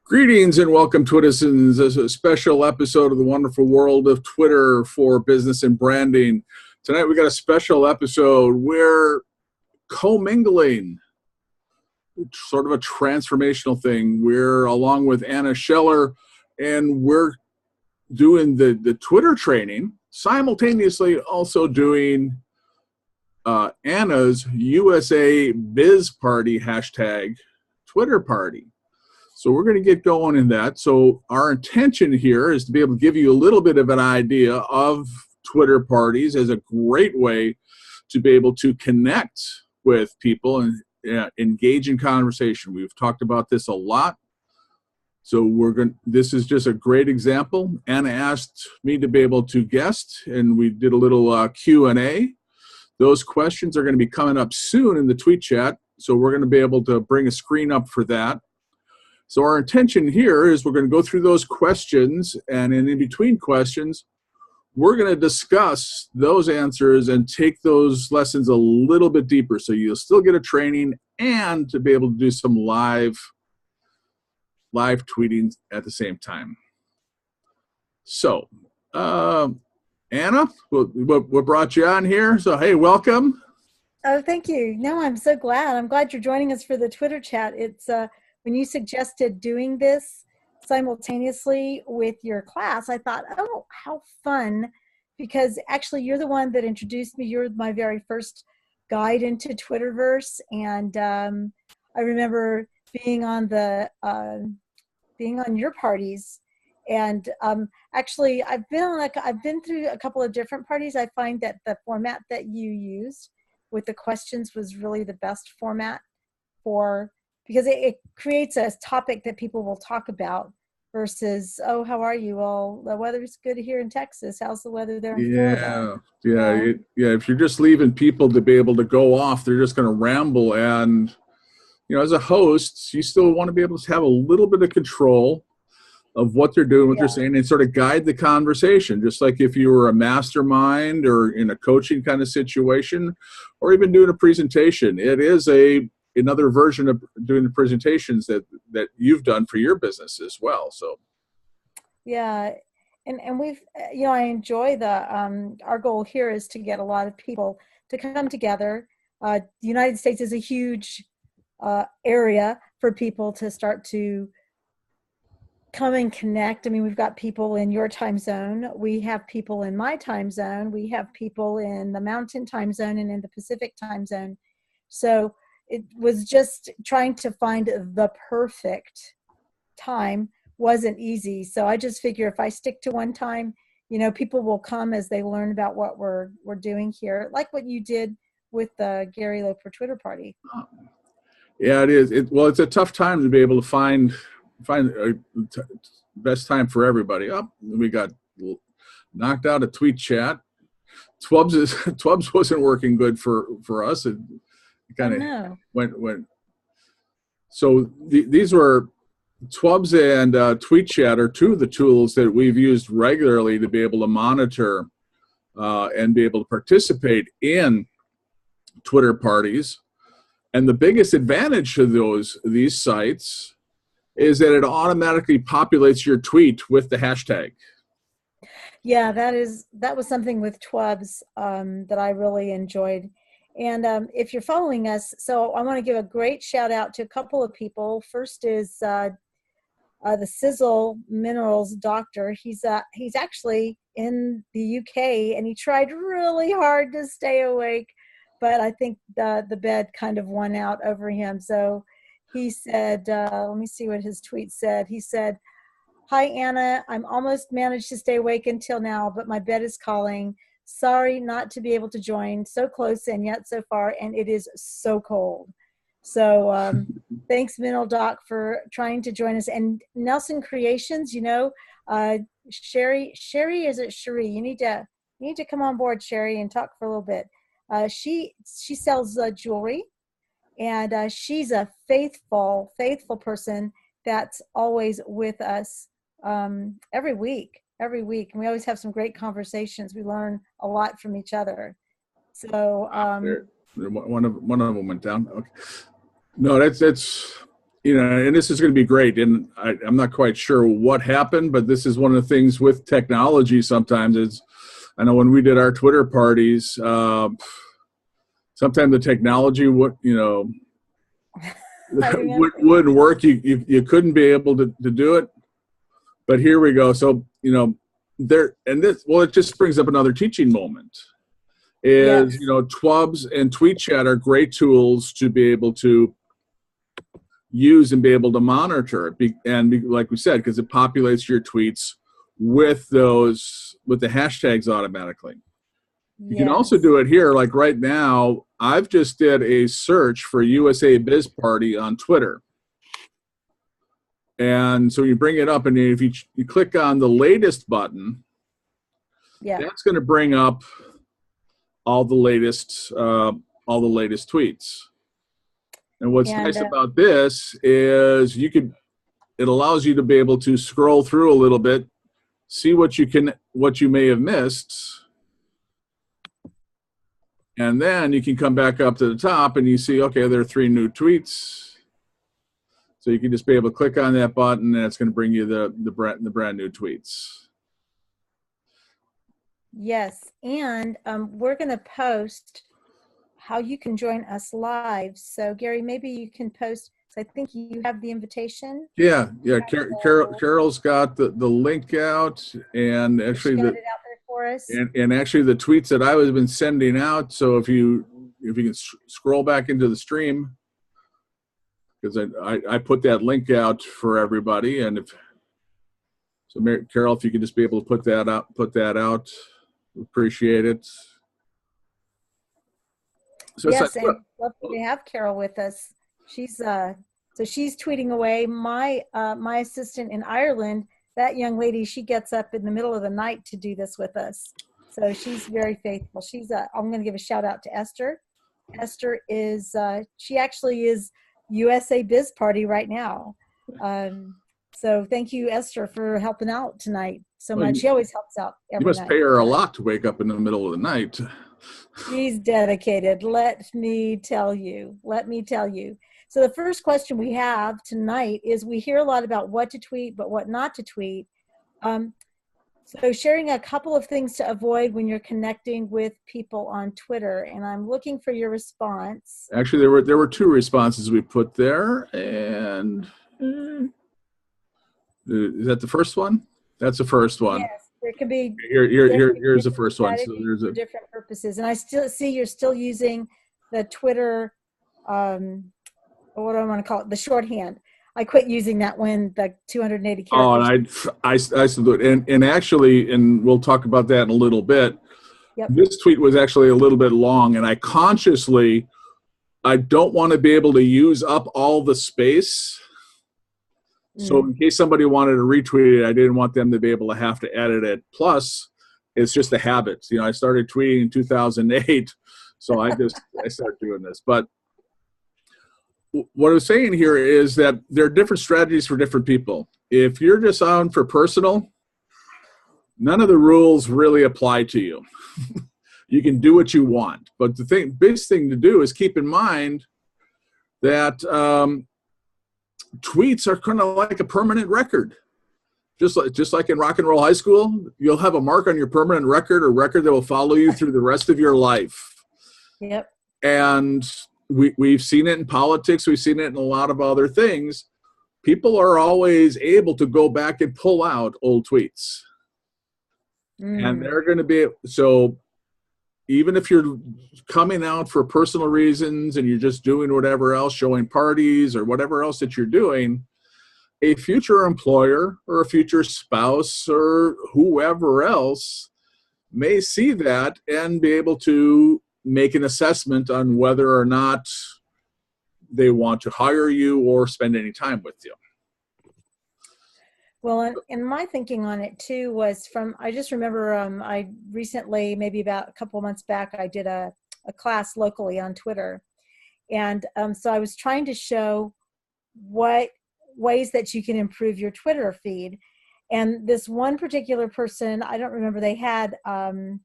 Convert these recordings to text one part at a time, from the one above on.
Greetings and welcome, Twitizens. This is a special episode of the wonderful world of Twitter for business and branding. Tonight we got a special episode. We're commingling, sort of a transformational thing. We're along with Anna Scheller, and we're doing the Twitter training, simultaneously also doing Anna's USABizParty hashtag Twitter party. So we're going to get going in that. So our intention here is to be able to give you a little bit of an idea of Twitter parties as a great way to be able to connect with people and engage in conversation. We've talked about this a lot. So this is just a great example. Anna asked me to be able to guest, and we did a little Q&A. Those questions are going to be coming up soon in the tweet chat. So we're going to be able to bring a screen up for that. So our intention here is we're going to go through those questions, and in between questions, we're going to discuss those answers and take those lessons a little bit deeper. So you'll still get a training and to be able to do some live tweeting at the same time. So, Anna, what brought you on here? So, hey, welcome. Oh, thank you. No, I'm so glad. I'm glad you're joining us for the Twitter chat. It's when you suggested doing this simultaneously with your class, I thought, oh, how fun, because actually you're the one that introduced me. You're my very first guide into Twitterverse, and I remember being on your parties, and actually I've been through a couple of different parties. I find that the format that you used with the questions was really the best format because it creates a topic that people will talk about versus, oh, how are you? Well, the weather's good here in Texas. How's the weather there in Florida? Yeah. If you're just leaving people to be able to go off, they're just going to ramble. And, as a host, you still want to be able to have a little bit of control of what they're doing, what they're saying, and sort of guide the conversation. Just like if you were a mastermind or in a coaching kind of situation, or even doing a presentation, it is another version of doing the presentations that you've done for your business as well. So yeah, and we've I enjoy our goal here is to get a lot of people to come together. The United States is a huge area for people to start to come and connect. I mean, we've got people in your time zone, we have people in my time zone, we have people in the Mountain time zone and in the Pacific time zone. So it was just trying to find the perfect time wasn't easy. So I just figure if I stick to one time, people will come as they learn about what we're doing here, like what you did with the Gary Loper Twitter party. Yeah, it is. It's a tough time to be able to find a best time for everybody. We got knocked out of tweet chat. Twubs wasn't working good for us. It kind of went. So these were Twubs and tweet chat are two of the tools that we've used regularly to be able to monitor and be able to participate in Twitter parties. And the biggest advantage to these sites is that it automatically populates your tweet with the hashtag. Yeah, that was something with Twubs that I really enjoyed. And if you're following us, so I want to give a great shout out to a couple of people. First is the Sizzle Minerals doctor. He's actually in the UK, and he tried really hard to stay awake, but I think the bed kind of won out over him. So he said, let me see what his tweet said. He said, "Hi, Anna. I'm almost managed to stay awake until now, but my bed is calling. Sorry not to be able to join. So close and yet so far, and it is so cold." So thanks, Mineral Doc, for trying to join us. And Nelson Creations, Sherry, is it Cherie? You need to come on board, Sherry, and talk for a little bit. She sells jewelry, and she's a faithful person that's always with us every week. And we always have some great conversations. We learn a lot from each other. So one of them went down. Okay. No, that's you know, and this is going to be great. And I'm not quite sure what happened, but this is one of the things with technology sometimes is, I know when we did our Twitter parties, sometimes the technology would, you know, wouldn't work. You couldn't be able to do it. But here we go. So, you know, it just brings up another teaching moment. Is, Yes. you know, Twubs and Tweet Chat are great tools to be able to use and be able to monitor it. Like we said, because it populates your tweets with the hashtags automatically. You can also do it here. Like right now, I've just did a search for USABizParty on Twitter. And so you bring it up, and if you click on the latest button, that's going to bring up all the latest tweets. And what's nice about this is it allows you to be able to scroll through a little bit, see what you may have missed, and then you can come back up to the top and you see, okay, there are 3 new tweets. So you can just be able to click on that button, and it's going to bring you the brand new tweets. Yes, and we're going to post how you can join us live. So Gary, maybe you can post. So I think you have the invitation. Yeah. Carol's got the link out, and actually got it out there for us. And actually the tweets that I was been sending out. So if you can scroll back into the stream, because I put that link out for everybody, and Carol, if you could just be able to put that out, appreciate it. So yes, and love to have Carol with us. She's she's tweeting away. My assistant in Ireland, that young lady, she gets up in the middle of the night to do this with us. So she's very faithful. I'm going to give a shout out to Esther. Esther is she actually is USABizParty right now. So thank you, Esther, for helping out tonight so much. She always helps out every night. You must pay her a lot to wake up in the middle of the night. She's dedicated. Let me tell you. So the first question we have tonight is, we hear a lot about what to tweet, but what not to tweet. So sharing a couple of things to avoid when you're connecting with people on Twitter, and I'm looking for your response. Actually, there were 2 responses we put there, and is that the first one? That's the first one. Yes, there can be. Here's the first one. So there's different purposes, and I still see you're still using the Twitter. What do I want to call it? The shorthand. I quit using that when the 280 characters. Oh, and I still do it. And actually, and we'll talk about that in a little bit. Yep. This tweet was actually a little bit long, and I don't want to be able to use up all the space. So in case somebody wanted to retweet it, I didn't want them to be able to have to edit it. Plus, it's just a habit. You know, I started tweeting in 2008, so I started doing this. But what I was saying here is that there are different strategies for different people. If you're just on for personal, none of the rules really apply to you. You can do what you want. But the biggest thing to do is keep in mind that tweets are kind of like a permanent record. Just like in rock and roll high school, you'll have a mark on your permanent record, a record that will follow you through the rest of your life. Yep. And we've seen it in politics. We've seen it in a lot of other things. People are always able to go back and pull out old tweets. And they're going to be, so even if you're coming out for personal reasons and you're just doing whatever else, showing parties or whatever else that you're doing, a future employer or a future spouse or whoever else may see that and be able to make an assessment on whether or not they want to hire you or spend any time with you. Well, and my thinking on it too was I just remember I recently, maybe about a couple of months back, I did a class locally on Twitter. And so I was trying to show what ways that you can improve your Twitter feed. And this one particular person, I don't remember, they had a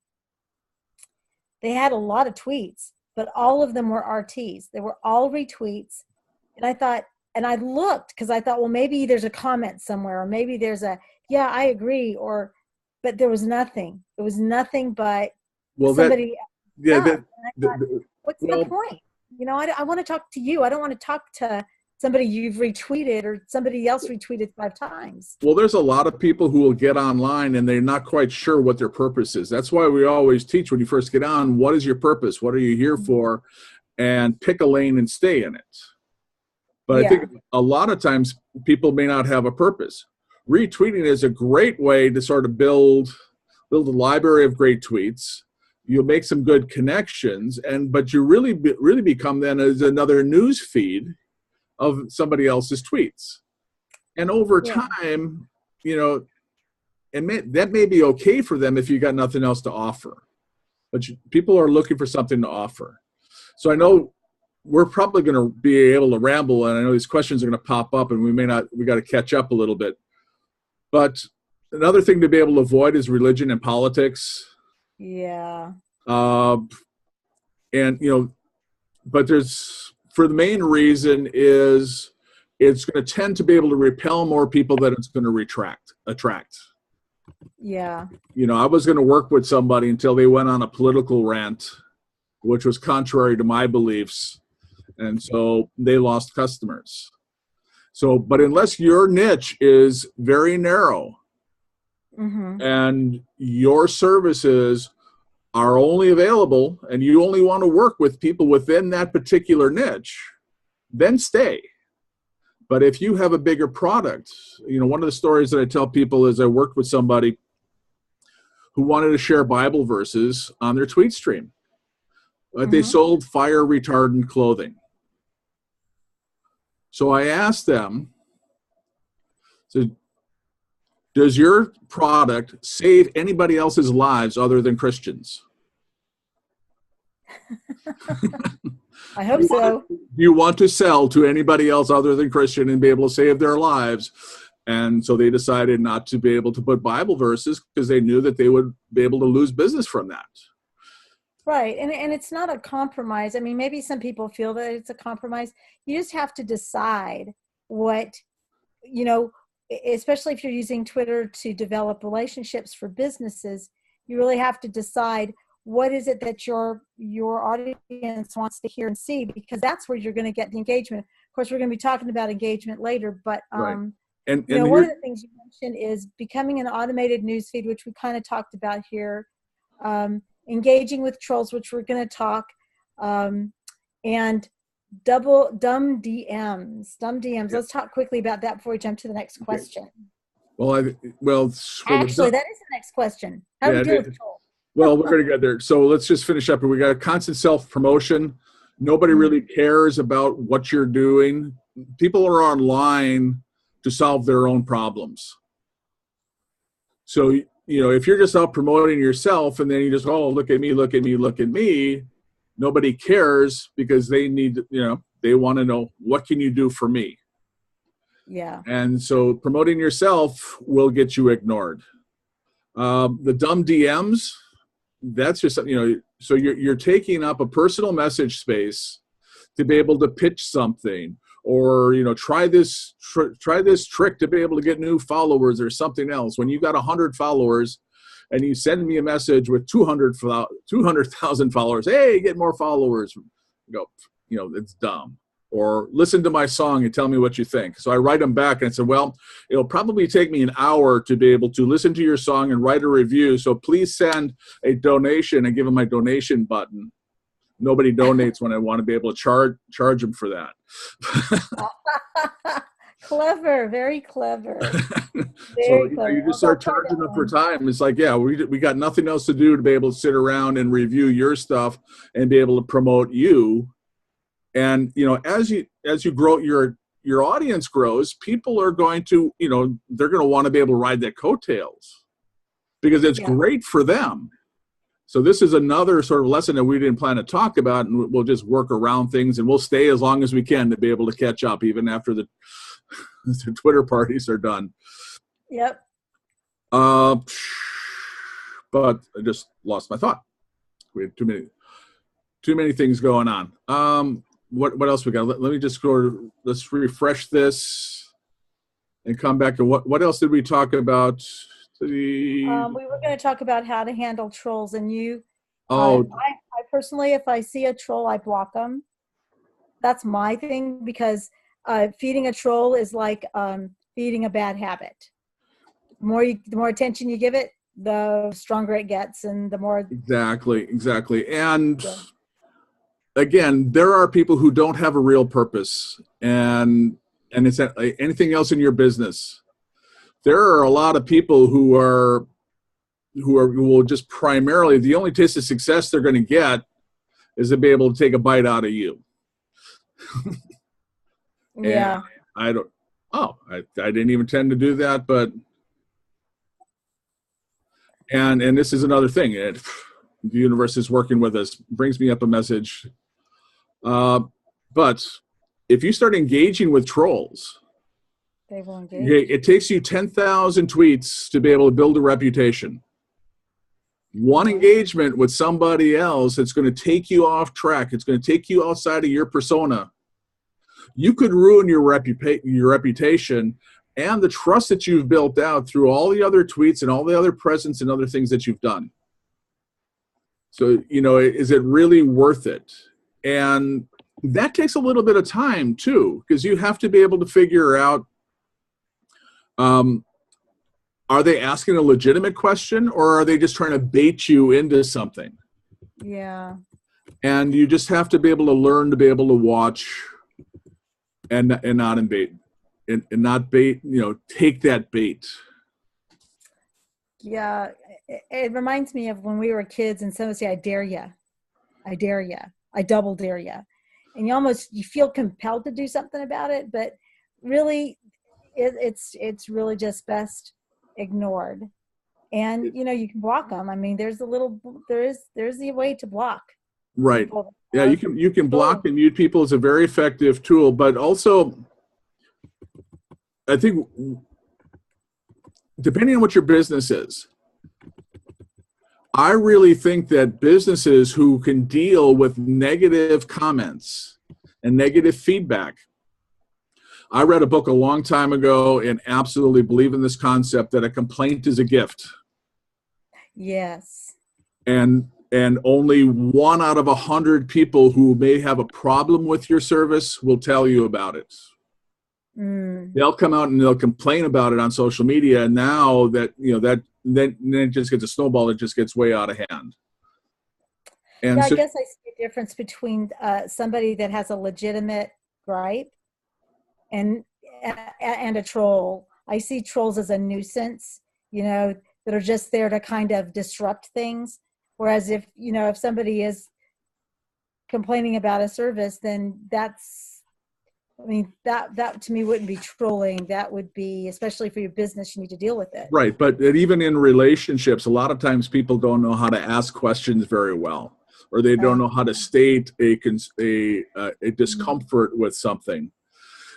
lot of tweets, but all of them were RTs. They were all retweets. And I thought, and I looked because I thought, well, maybe there's a comment somewhere, or maybe there's a, yeah, I agree, but there was nothing. It was nothing but somebody. What's the point? I want to talk to you. I don't want to talk to somebody you've retweeted or somebody else retweeted 5 times. Well, there's a lot of people who will get online and they're not quite sure what their purpose is. That's why we always teach when you first get on, what is your purpose? What are you here for? And pick a lane and stay in it. But I think a lot of times people may not have a purpose. Retweeting is a great way to sort of build a library of great tweets. You'll make some good connections, but you really become then as another news feed of somebody else's tweets. And over time, that may be okay for them if you got nothing else to offer. But people are looking for something to offer. So I know we're probably going to be able to ramble, and I know these questions are going to pop up, and we got to catch up a little bit. But another thing to be able to avoid is religion and politics. Yeah. But for the main reason is it's going to tend to be able to repel more people than it's going to attract. Yeah. I was going to work with somebody until they went on a political rant, which was contrary to my beliefs. And so they lost customers. But unless your niche is very narrow and your services are only available and you only want to work with people within that particular niche, then stay. But if you have a bigger product, one of the stories that I tell people is I worked with somebody who wanted to share Bible verses on their tweet stream. But they sold fire retardant clothing. So I asked them, does your product save anybody else's lives other than Christians? I hope so. Do you want to sell to anybody else other than Christian and be able to save their lives? And so they decided not to be able to put Bible verses because they knew that they would be able to lose business from that. Right. And it's not a compromise. I mean, maybe some people feel that it's a compromise. You just have to decide what, especially if you're using Twitter to develop relationships for businesses, you really have to decide what is it that your audience wants to hear and see, because that's where you're going to get the engagement. Of course, we're going to be talking about engagement later, but right. And one of the things you mentioned is becoming an automated newsfeed, which we kind of talked about here, engaging with trolls, which we're going to talk, and dumb DMs. Yeah. Let's talk quickly about that before we jump to the next question. Actually, that is the next question. How do we deal with trolls? Well, we're going to get there. So let's just finish up. We got a constant self-promotion. Nobody really cares about what you're doing. People are online to solve their own problems. So, if you're just out promoting yourself and then you just, look at me, look at me, look at me, nobody cares because they need, they want to know, what can you do for me? Yeah. And so promoting yourself will get you ignored. The dumb DMs, that's just, so you're taking up a personal message space to be able to pitch something, or try this trick to be able to get new followers or something else. When you got 100 followers and you send me a message with 200,000 followers, hey, get more followers, it's dumb. Or listen to my song and tell me what you think. So I write them back and I said, well, it'll probably take me an hour to be able to listen to your song and write a review. So please send a donation, and give them my donation button. Nobody donates when I want to be able to charge them for that. Clever, very clever. Very clever. You just start charging them for time. It's like, we got nothing else to do to be able to sit around and review your stuff and be able to promote you. And as you grow, your audience grows, people are going to, they're going to want to be able to ride that coattails because it's great for them. So this is another sort of lesson that we didn't plan to talk about, and we'll just work around things, and we'll stay as long as we can to be able to catch up, even after the Twitter parties are done. Yep. But I just lost my thought. We had too many things going on. what else we got? Let me just go. Let's refresh this and come back to what else did we talk about? We were going to talk about how to handle trolls, and you. Oh, I personally, if I see a troll, I block them. That's my thing, because feeding a troll is like feeding a bad habit. The more attention you give it, the stronger it gets, and the more. exactly. And again, there are people who don't have a real purpose, and it's anything else in your business. There are a lot of people who will just primarily, the only taste of success they're going to get is to be able to take a bite out of you. Yeah. I didn't even intend to do that, but and this is another thing. The universe is working with us, brings me up a message. But if you start engaging with trolls, they will engage. It takes you 10,000 tweets to be able to build a reputation. One engagement with somebody else, it's going to take you off track. It's going to take you outside of your persona. You could ruin your reputation and the trust that you've built out through all the other tweets and all the other presents and other things that you've done. So, is it really worth it? And that takes a little bit of time too, because you have to be able to figure out, are they asking a legitimate question, or are they just trying to bait you into something? Yeah. And you just have to be able to learn to be able to watch and not bait, and not bait, take that bait. Yeah. It reminds me of when we were kids and someone would say, I dare ya. I dare ya. I double dare ya. And you feel compelled to do something about it, but really it's really just best ignored. And you can block them. I mean, there's the way to block. Right. People. Yeah, you can block and mute people. Is a very effective tool, but also I think depending on what your business is, I really think that businesses who can deal with negative comments and negative feedback. I read a book a long time ago and absolutely believe in this concept that a complaint is a gift. Yes. And only 1 out of 100 people who may have a problem with your service will tell you about it. They'll come out and they'll complain about it on social media, and now that then it just gets a snowball. It just gets way out of hand. And yeah, I guess I see a difference between somebody that has a legitimate gripe and a troll. I see trolls as a nuisance, that are just there to kind of disrupt things. Whereas if somebody is complaining about a service, then that to me wouldn't be trolling. That would be, especially for your business, you need to deal with it. Right. But even in relationships, a lot of times people don't know how to ask questions very well, or they don't know how to state a discomfort with something.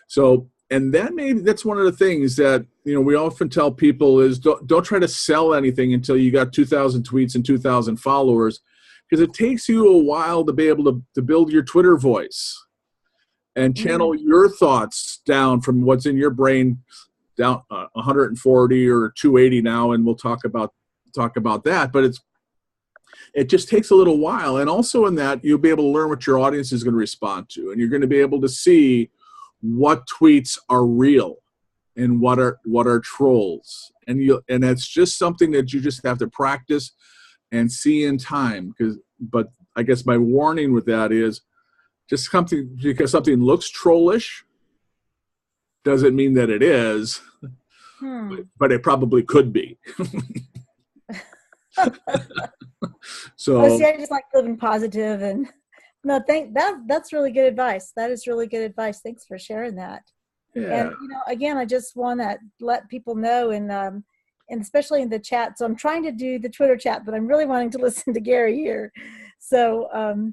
So, and that's one of the things that, we often tell people is don't try to sell anything until you got 2,000 tweets and 2,000 followers, because it takes you a while to be able to build your Twitter voice and channel your thoughts down from what's in your brain down 140 or 280 now, and we'll talk about that. But it just takes a little while, and also in that you'll be able to learn what your audience is going to respond to, and you're going to be able to see what tweets are real and what are trolls, and that's just something that you just have to practice and see in time. But I guess my warning with that is, just because something looks trollish doesn't mean that it is, but it probably could be. So see, I just like living positive, and that's really good advice. That is really good advice. Thanks for sharing that. yeah. And again, I just want to let people know, and especially in the chat. So I'm trying to do the Twitter chat, but I'm really wanting to listen to Gary here. So,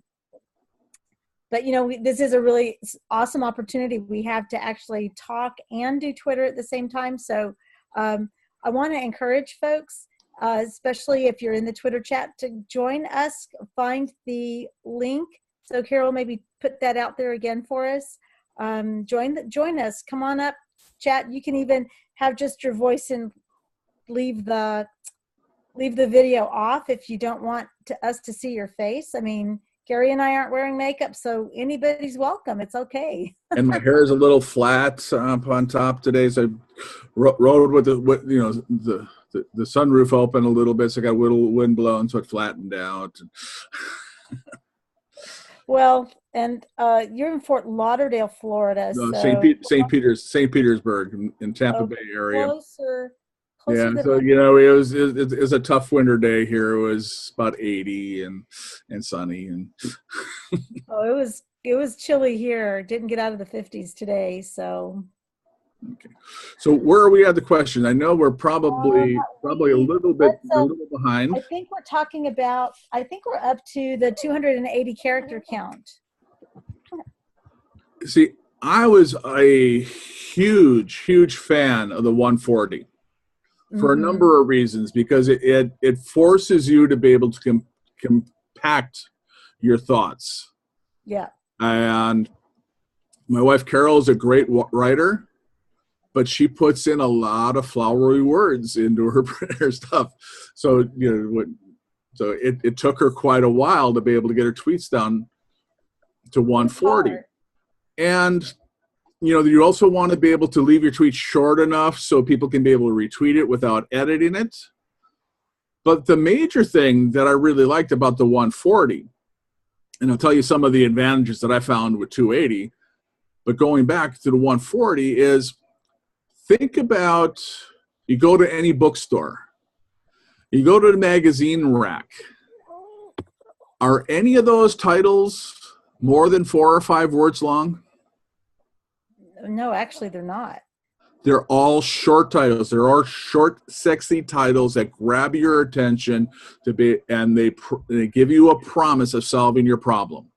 but this is a really awesome opportunity we have to actually talk and do Twitter at the same time. So I want to encourage folks, especially if you're in the Twitter chat, to join us. Find the link. So Carol, maybe put that out there again for us. Join us. Come on up, chat. You can even have just your voice and leave the video off if you don't want us to see your face. I mean, Gary and I aren't wearing makeup, so anybody's welcome. It's okay. And my hair is a little flat up on top today, so I rode with the sunroof open a little bit, so I got a little wind blowing, so it flattened out. Well, and you're in Fort Lauderdale, Florida. No, so St. Petersburg in Tampa Bay area. Closer Yeah, than so it was a tough winter day here. It was about 80 and sunny, and oh, it was chilly here. Didn't get out of the 50s today, so. Okay. So where are we at the question? I know we're probably a little behind. I think we're up to the 280 character count. See, I was a huge fan of the 140 for a number of reasons, because it forces you to be able to compact your thoughts. Yeah. And my wife Carol is a great writer, but she puts in a lot of flowery words into her stuff. So it took her quite a while to be able to get her tweets down to 140. And you also want to be able to leave your tweet short enough so people can be able to retweet it without editing it. But the major thing that I really liked about the 140, and I'll tell you some of the advantages that I found with 280, but going back to the 140 is, think about, you go to any bookstore, you go to the magazine rack. Are any of those titles more than 4 or 5 words long? No, actually, they're not. They're all short titles. There are short, sexy titles that grab your attention and they give you a promise of solving your problem.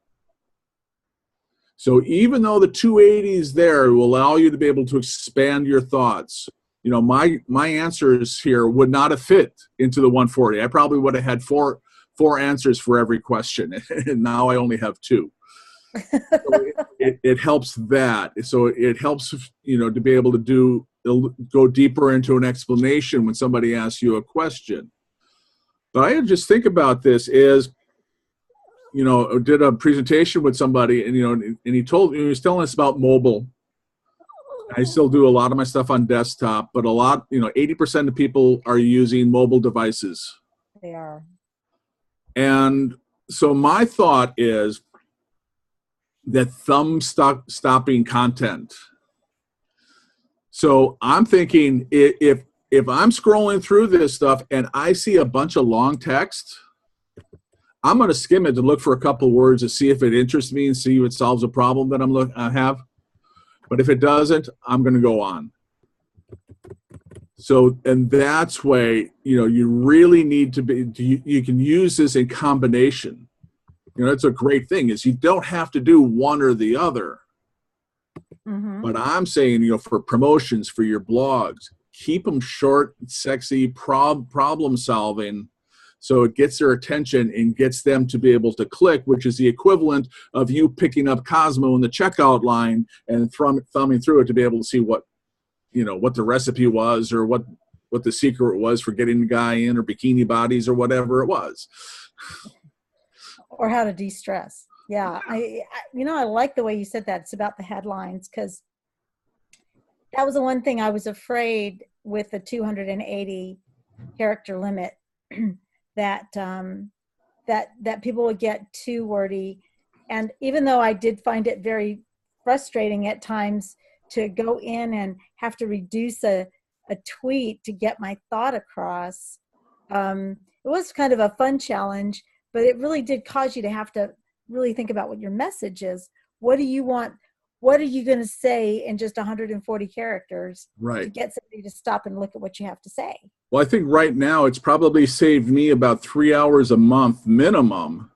So even though the 280 is there to allow you to be able to expand your thoughts, my answers here would not have fit into the 140. I probably would have had four answers for every question, and now I only have 2. So it helps that. So it helps, to be able to go deeper into an explanation when somebody asks you a question. But I just think about this is, I did a presentation with somebody, and he was telling us about mobile. I still do a lot of my stuff on desktop, but 80% of people are using mobile devices. They are. And so my thought is that thumb-stopping content. So I'm thinking, if I'm scrolling through this stuff and I see a bunch of long text, I'm going to skim it to look for a couple of words to see if it interests me and see if it solves a problem that I have. But if it doesn't, I'm going to go on. So, and that's why, you really need to be, you can use this in combination. That's a great thing, is you don't have to do one or the other. But I'm saying, for promotions, for your blogs, keep them short, sexy, problem solving, so it gets their attention and gets them to be able to click, which is the equivalent of you picking up Cosmo in the checkout line and thumbing through it to be able to see what the recipe was, or what the secret was for getting the guy in, or bikini bodies, or whatever it was. Or how to de-stress. Yeah, I like the way you said that. It's about the headlines, because that was the one thing I was afraid with the 280 character limit, that people would get too wordy. And even though I did find it very frustrating at times to go in and have to reduce a tweet to get my thought across, it was kind of a fun challenge. But it really did cause you to have to really think about what your message is. What do you want? What are you going to say in just 140 characters to get somebody to stop and look at what you have to say? Well, I think right now it's probably saved me about 3 hours a month minimum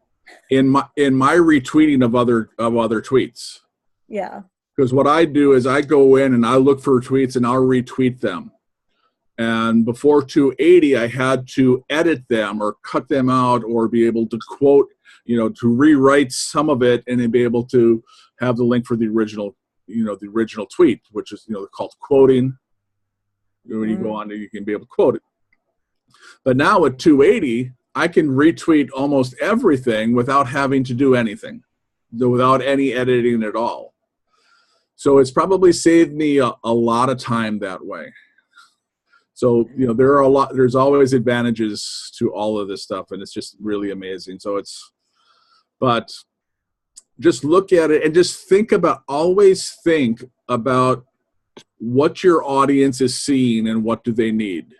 in my retweeting of other tweets. Yeah. Because what I do is I go in and I look for tweets and I'll retweet them. And before 280, I had to edit them or cut them out or be able to quote to rewrite some of it and then be able to have the link for the original, the original tweet, which is, called quoting. When you go on there, you can be able to quote it. But now with 280, I can retweet almost everything without having to do anything, without any editing at all. So it's probably saved me a lot of time that way. So, there's always advantages to all of this stuff, and it's just really amazing. But just look at it and just always think about what your audience is seeing and what do they need.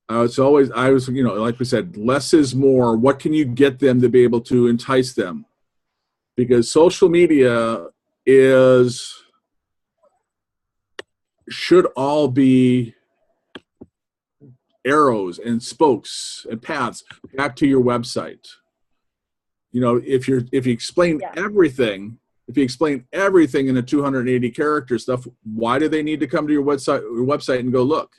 It's always, like we said, less is more. What can you get them to be able to entice them? Because social media should all be arrows and spokes and paths back to your website. If you explain everything, in the 280 character stuff, why do they need to come to your website and go look?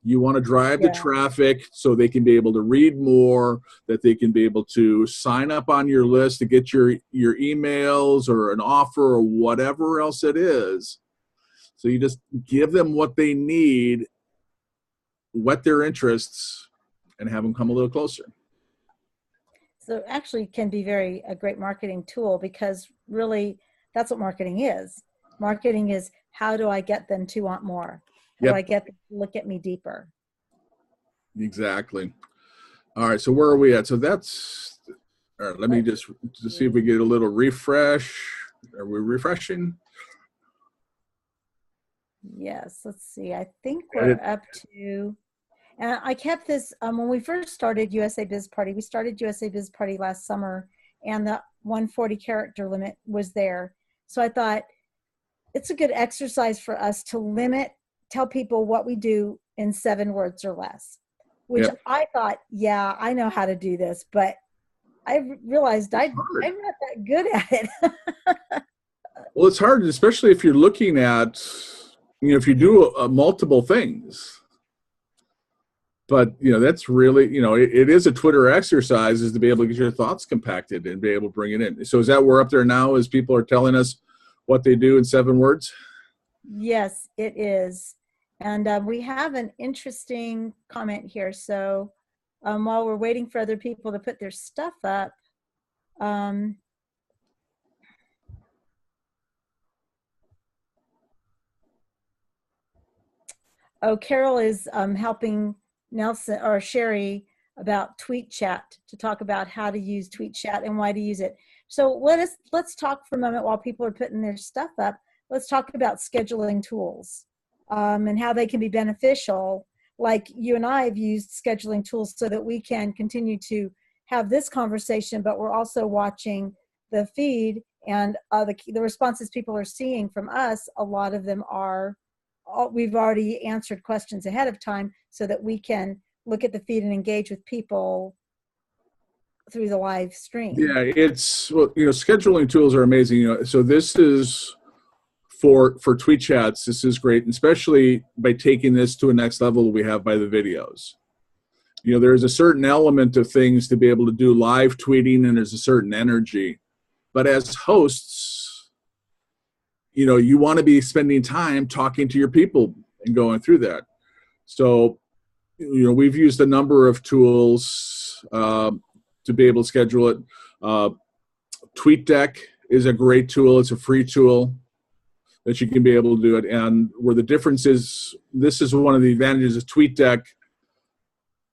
You want to drive the traffic so they can be able to read more, that they can be able to sign up on your list to get your emails or an offer or whatever else it is. So you just give them what they need, whet their interests, and have them come a little closer. So actually it can be a great marketing tool, because really that's what marketing is. Marketing is, how do I get them to want more? How do I get them to look at me deeper? Exactly. All right, so where are we at? So that's, all right, let me just see if we get a little refresh. Are we refreshing? Yes, let's see. I think we're up to, and I kept this, when we first started USABizParty, we started USABizParty last summer, and the 140 character limit was there. So I thought it's a good exercise for us to tell people what we do in 7 words or less, which I thought, I know how to do this, but I realized I'm not that good at it. Well, it's hard, especially if you're looking at, if you do multiple things. But, that's really, it is a Twitter exercise, is to be able to get your thoughts compacted and be able to bring it in. So is that we're up there now as people are telling us what they do in 7 words? Yes, it is. And we have an interesting comment here. So while we're waiting for other people to put their stuff up, Carol is helping Nelson or Sherry about tweet chat, to talk about how to use tweet chat and why to use it. So let's talk for a moment while people are putting their stuff up. Let's talk about scheduling tools and how they can be beneficial. Like you and I have used scheduling tools so that we can continue to have this conversation, but we're also watching the feed and the responses people are seeing from us. A lot of them are, we've already answered questions ahead of time so that we can look at the feed and engage with people through the live stream. Yeah, scheduling tools are amazing. So this is for tweet chats. This is great, especially by taking this to a next level we have by the videos. There's a certain element of things to be able to do live tweeting, and there's a certain energy. But as hosts, you want to be spending time talking to your people and going through that. So, we've used a number of tools to be able to schedule it. TweetDeck is a great tool. It's a free tool that you can be able to do it. And where the difference is, this is one of the advantages of TweetDeck.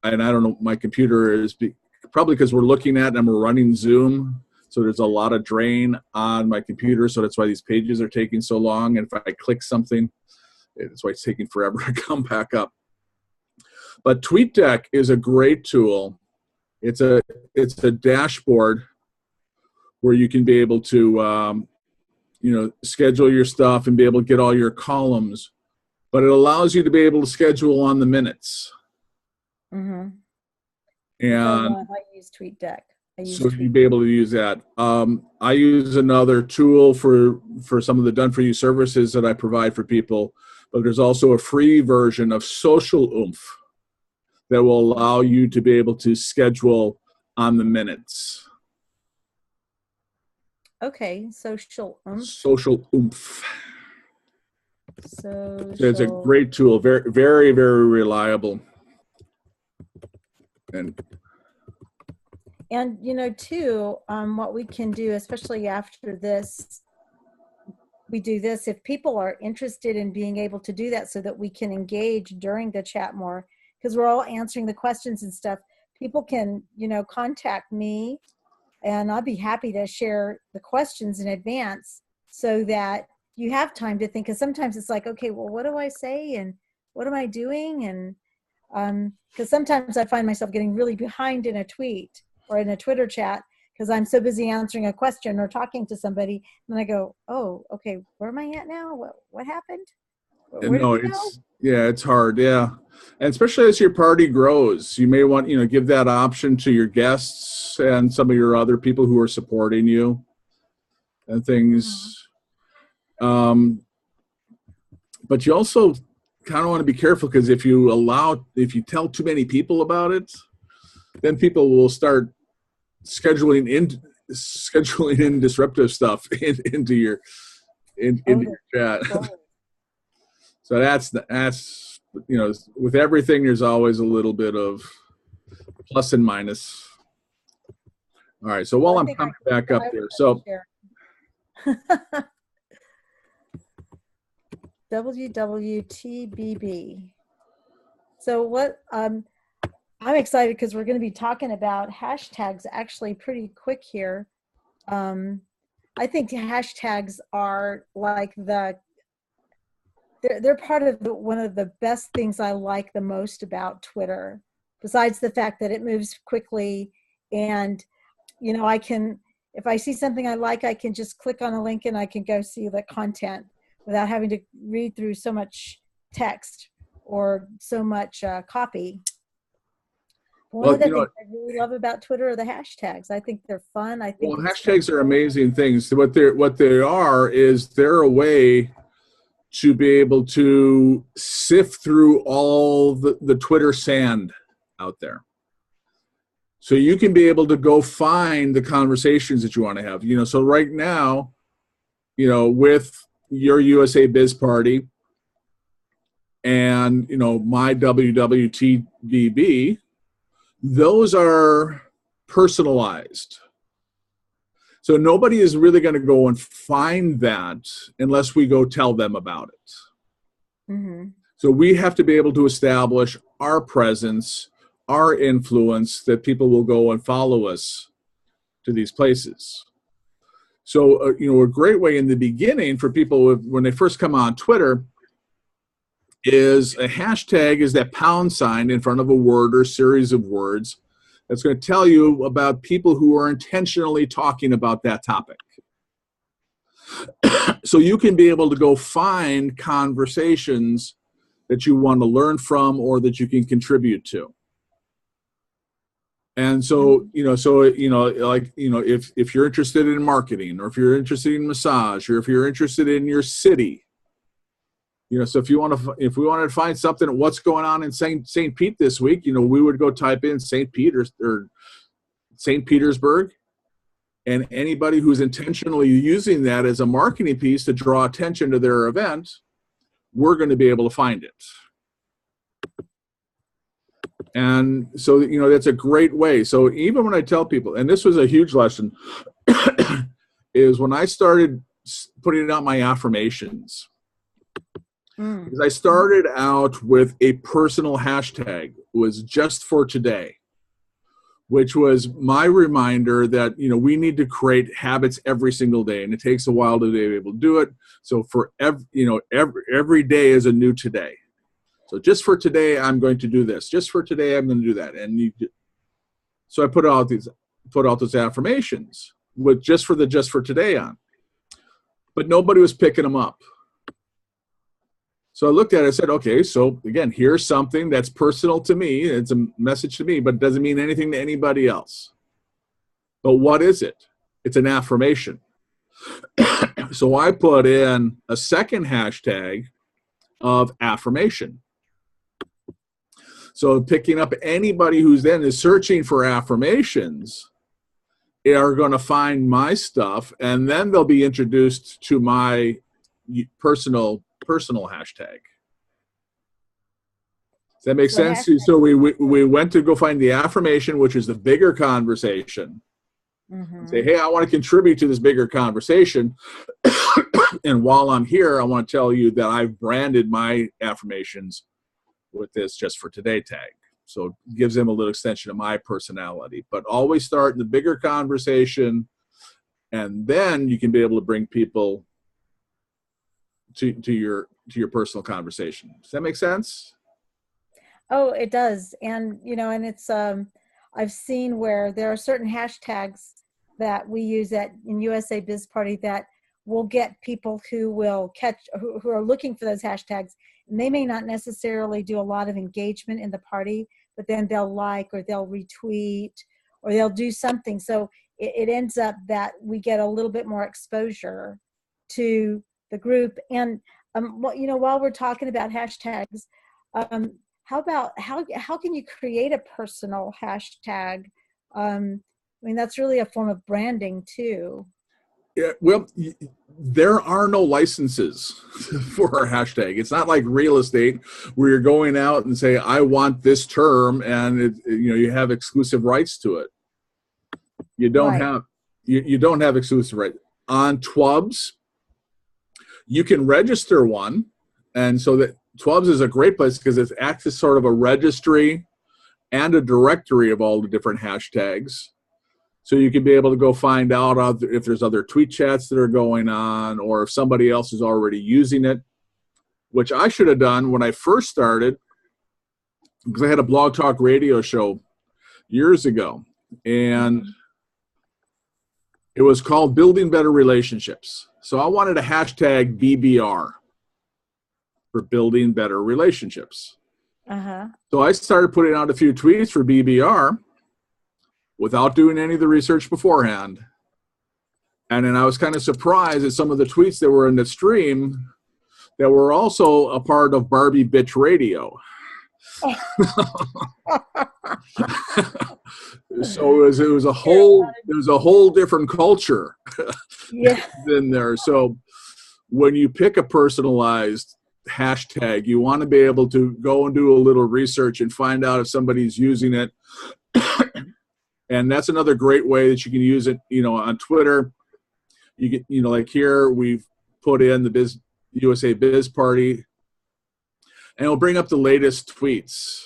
And I don't know, my computer is probably because we're looking at and we're running Zoom. So there's a lot of drain on my computer. So that's why these pages are taking so long. And if I click something, that's why it's taking forever to come back up. But TweetDeck is a great tool. It's a dashboard where you can be able to schedule your stuff and be able to get all your columns. But it allows you to be able to schedule on the minutes. Mm-hmm. And I use TweetDeck. So you'd be able to use that. I use another tool for some of the done-for-you services that I provide for people, but there's also a free version of Social Oomph that will allow you to be able to schedule on the minutes. Okay, social oomph. Social oomph. Social. It's a great tool, very, very, very reliable. And you know, too, what we can do, especially after this, we do this, if people are interested in being able to do that so that we can engage during the chat more, because we're all answering the questions and stuff, people can, you know, contact me and I'll be happy to share the questions in advance so that you have time to think. Because sometimes it's like, okay, well, what do I say and what am I doing? And because sometimes I find myself getting really behind in a tweet or in a Twitter chat because I'm so busy answering a question or talking to somebody. And I go, oh, okay, where am I at now? What happened? Where did no, we go? it's hard. Yeah. And especially as your party grows, you may want, give that option to your guests and some of your other people who are supporting you and things. Mm-hmm. But you also kind of want to be careful because if you tell too many people about it, then people will start scheduling in disruptive stuff into your chat. So that's with everything, there's always a little bit of plus and minus. All right. So while I'm coming back up there, so WWTBB. So what I'm excited because we're going to be talking about hashtags actually pretty quick here. I think hashtags are like they're part of one of the best things I like the most about Twitter, besides the fact that it moves quickly and, I can, if I see something I like, I can just click on a link and I can go see the content without having to read through so much text or so much copy. One of the things I really love about Twitter are the hashtags. I think they're fun. Hashtags are amazing things. What they are is they're a way to be able to sift through all the Twitter sand out there. So you can be able to go find the conversations that you want to have. So right now, with your USABizParty and, my WWTBB, those are personalized. So nobody is really going to go and find that unless we go tell them about it. Mm-hmm. So we have to be able to establish our presence, our influence, that people will go and follow us to these places. So, a great way in the beginning for people when they first come on Twitter is a hashtag is that pound sign in front of a word or series of words that's going to tell you about people who are intentionally talking about that topic. So you can be able to go find conversations that you want to learn from or that you can contribute to. And so, if you're interested in marketing, or if you're interested in massage, or if you're interested in your city, so if we wanted to find something, what's going on in St. Pete this week, we would go type in St. Peters or St. Petersburg, and anybody who's intentionally using that as a marketing piece to draw attention to their event, we're going to be able to find it. And so, that's a great way. So even when I tell people, and this was a huge lesson, is when I started putting out my affirmations. Because I started out with a personal hashtag, was just for today, which was my reminder that, we need to create habits every single day. And it takes a while to be able to do it. So for every day is a new today. So just for today, I'm going to do this. Just for today, I'm going to do that. And so I put out those affirmations with just for today on, but nobody was picking them up. So I looked at it and said, okay, so again, here's something that's personal to me. It's a message to me, but it doesn't mean anything to anybody else. But what is it? It's an affirmation. So I put in a second hashtag of affirmation. So picking up anybody who's then is searching for affirmations are going to find my stuff, and then they'll be introduced to my personal hashtag. Does that make sense? So we went to go find the affirmation, which is the bigger conversation. Mm-hmm. Say, hey, I want to contribute to this bigger conversation. And while I'm here, I want to tell you that I've branded my affirmations with this Just for Today tag. So it gives them a little extension of my personality. But always start in the bigger conversation, and then you can be able to bring people to your personal conversation. Does that make sense? Oh, it does. And, and it's, I've seen where there are certain hashtags that we use in USABizParty that will get people who will who are looking for those hashtags, and they may not necessarily do a lot of engagement in the party, but then they'll like, or they'll retweet, or they'll do something. So it ends up that we get a little bit more exposure to the group. And, while we're talking about hashtags, how can you create a personal hashtag? That's really a form of branding too. Yeah, well, there are no licenses for a hashtag. It's not like real estate where you're going out and say, I want this term, and you have exclusive rights to it. You don't have you don't have exclusive rights. On Twubs, you can register one, and so that Twubs is a great place because it acts as sort of a registry and a directory of all the different hashtags. So you can be able to go find out if there's other tweet chats that are going on, or if somebody else is already using it, which I should have done when I first started, because I had a blog talk radio show years ago, and it was called Building Better Relationships. So I wanted a hashtag BBR for Building Better Relationships. So I started putting out a few tweets for BBR without doing any of the research beforehand. And then I was kind of surprised at some of the tweets that were in the stream that were also a part of Barbie Bitch Radio. So it was a whole different culture in there. So when you pick a personalized hashtag, you want to be able to go and do a little research and find out if somebody's using it. And that's another great way that you can use it, on Twitter. You get, like here, we've put in the USABizParty, and it'll bring up the latest tweets.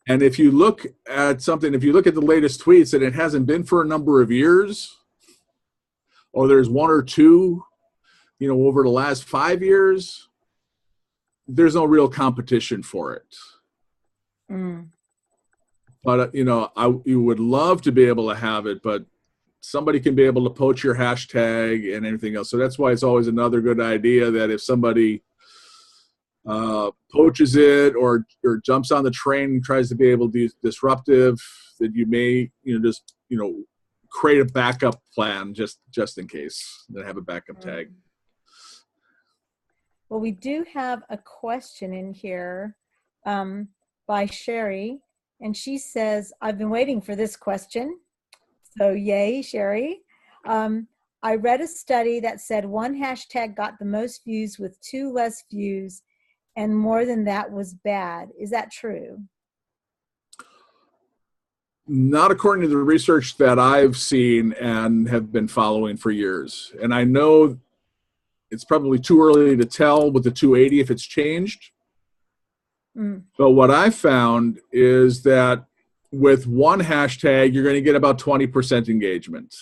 And if you look at the latest tweets and it hasn't been for a number of years, or there's one or two, over the last 5 years, there's no real competition for it. But, you would love to be able to have it, but somebody can be able to poach your hashtag and everything else. So that's why it's always another good idea that if somebody poaches it or jumps on the train and tries to be able to be disruptive, that you may, just, create a backup plan just in case, then have a backup tag. Well, we do have a question in here by Sherry. And she says, I've been waiting for this question. So yay, Sherry. I read a study that said one hashtag got the most views with 2 less views, and more than that was bad. Is that true? Not according to the research that I've seen and have been following for years. And I know it's probably too early to tell with the 280 if it's changed. But what I found is that with one hashtag, you're going to get about 20% engagement,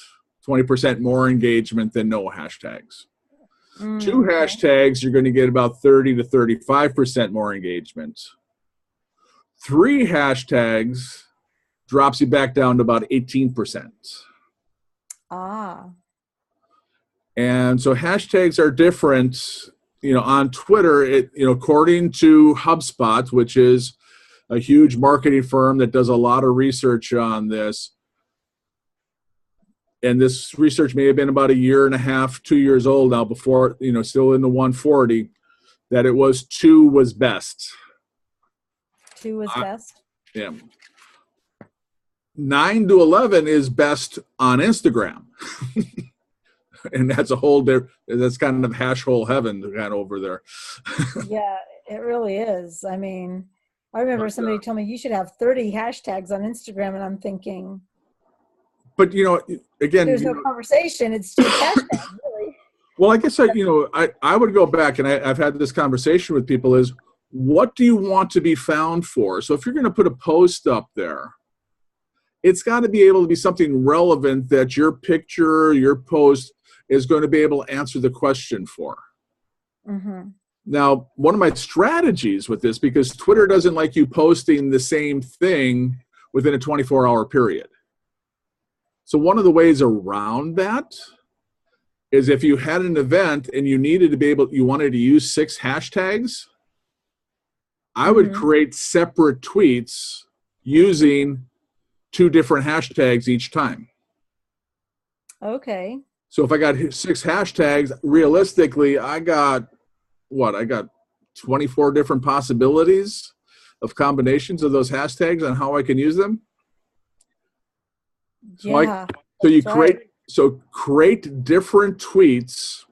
20% more engagement than no hashtags. 2 hashtags, you're going to get about 30 to 35% more engagement. 3 hashtags drops you back down to about 18%. And so hashtags are different. On Twitter, according to HubSpot, which is a huge marketing firm that does a lot of research on this, and this research may have been about 1.5 to 2 years old now, before, still in the 140, that it was 2 was best. 2 is I- best. Yeah. 9 to 11 is best on Instagram. And that's that's kind of hash hole heaven kind of over there. Yeah, it really is. I mean, I remember somebody told me you should have 30 hashtags on Instagram, and I'm thinking, but again, there's no conversation. It's just hashtags, really. Well, I guess I would go back, and I've had this conversation with people, is what do you want to be found for? So if you're going to put a post up there, it's got to be able to be something relevant that your picture, your post is going to be able to answer the question for. Mm-hmm. Now, one of my strategies with this, because Twitter doesn't like you posting the same thing within a 24-hour period. So one of the ways around that is if you had an event and you wanted to use 6 hashtags, I would create separate tweets using 2 different hashtags each time. Okay. So if I got 6 hashtags, realistically, I got 24 different possibilities of combinations of those hashtags and how I can use them. Yeah. So create different tweets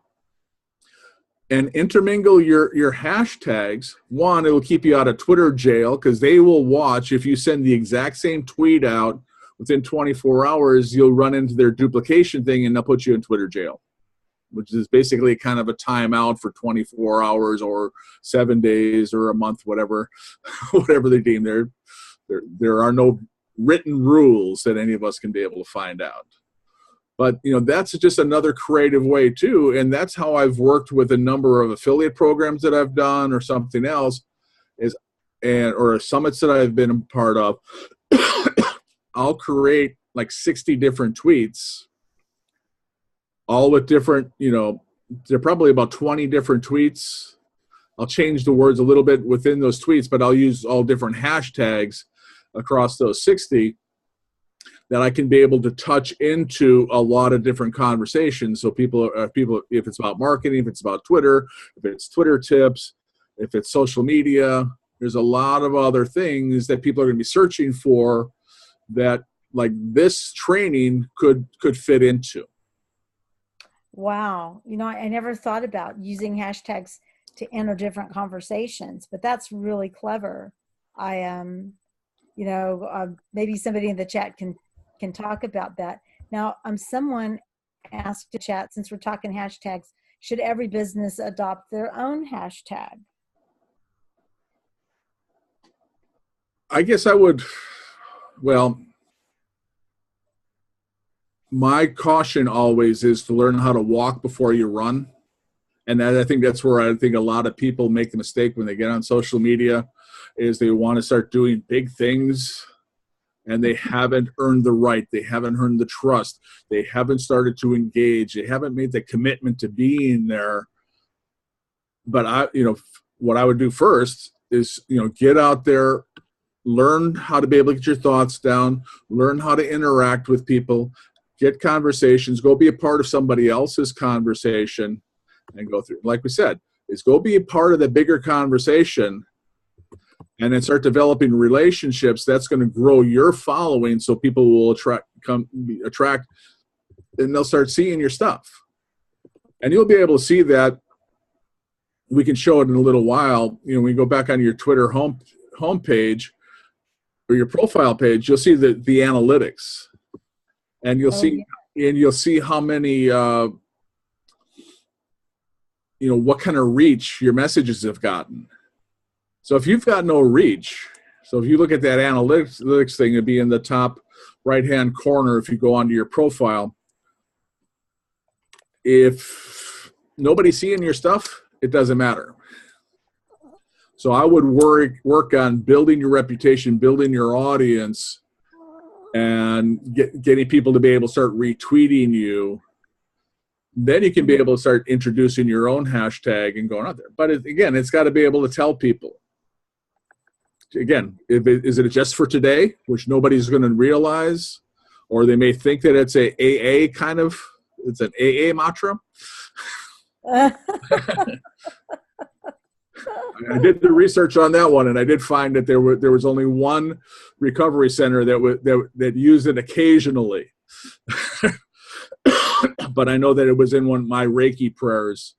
and intermingle your hashtags. One, it'll keep you out of Twitter jail because they will watch if you send the exact same tweet out within 24 hours, you'll run into their duplication thing and they'll put you in Twitter jail, which is basically kind of a timeout for 24 hours or 7 days or a month, whatever they deem. There are no written rules that any of us can be able to find out. But that's just another creative way too, and that's how I've worked with a number of affiliate programs that I've done or something else, or summits that I've been a part of. I'll create like 60 different tweets, all with different, they're probably about 20 different tweets. I'll change the words a little bit within those tweets, but I'll use all different hashtags across those 60 that I can be able to touch into a lot of different conversations. So people, if it's about marketing, if it's about Twitter, if it's Twitter tips, if it's social media, there's a lot of other things that people are going to be searching for that like this training could fit into. Wow. I never thought about using hashtags to enter different conversations, but that's really clever. Maybe somebody in the chat can talk about that. Now, someone asked to chat, since we're talking hashtags, should every business adopt their own hashtag? I guess I would. Well, my caution always is to learn how to walk before you run. And I think that's where I think a lot of people make the mistake when they get on social media, is they want to start doing big things and they haven't earned the right. They haven't earned the trust. They haven't started to engage. They haven't made the commitment to being there. But what I would do first is, get out there, learn how to be able to get your thoughts down, learn how to interact with people, get conversations, go be a part of somebody else's conversation and go through. Like we said, is go be a part of the bigger conversation and then start developing relationships. That's going to grow your following, so people will attract, and they'll start seeing your stuff. And you'll be able to see that. We can show it in a little while. When you go back on your Twitter homepage or your profile page, you'll see the analytics, and you'll see how many what kind of reach your messages have gotten. So if you've got no reach, so if you look at that analytics thing, it'd be in the top right-hand corner if you go onto your profile. If nobody's seeing your stuff, it doesn't matter. So I would work on building your reputation, building your audience, and getting people to be able to start retweeting you. Then you can be able to start introducing your own hashtag and going out there. But it's got to be able to tell people. Again, is it just for today, which nobody's going to realize, or they may think that it's a AA kind of, it's an AA mantra. I did the research on that one, and I did find that there was only one recovery center that used it occasionally. But I know that it was in one of my Reiki prayers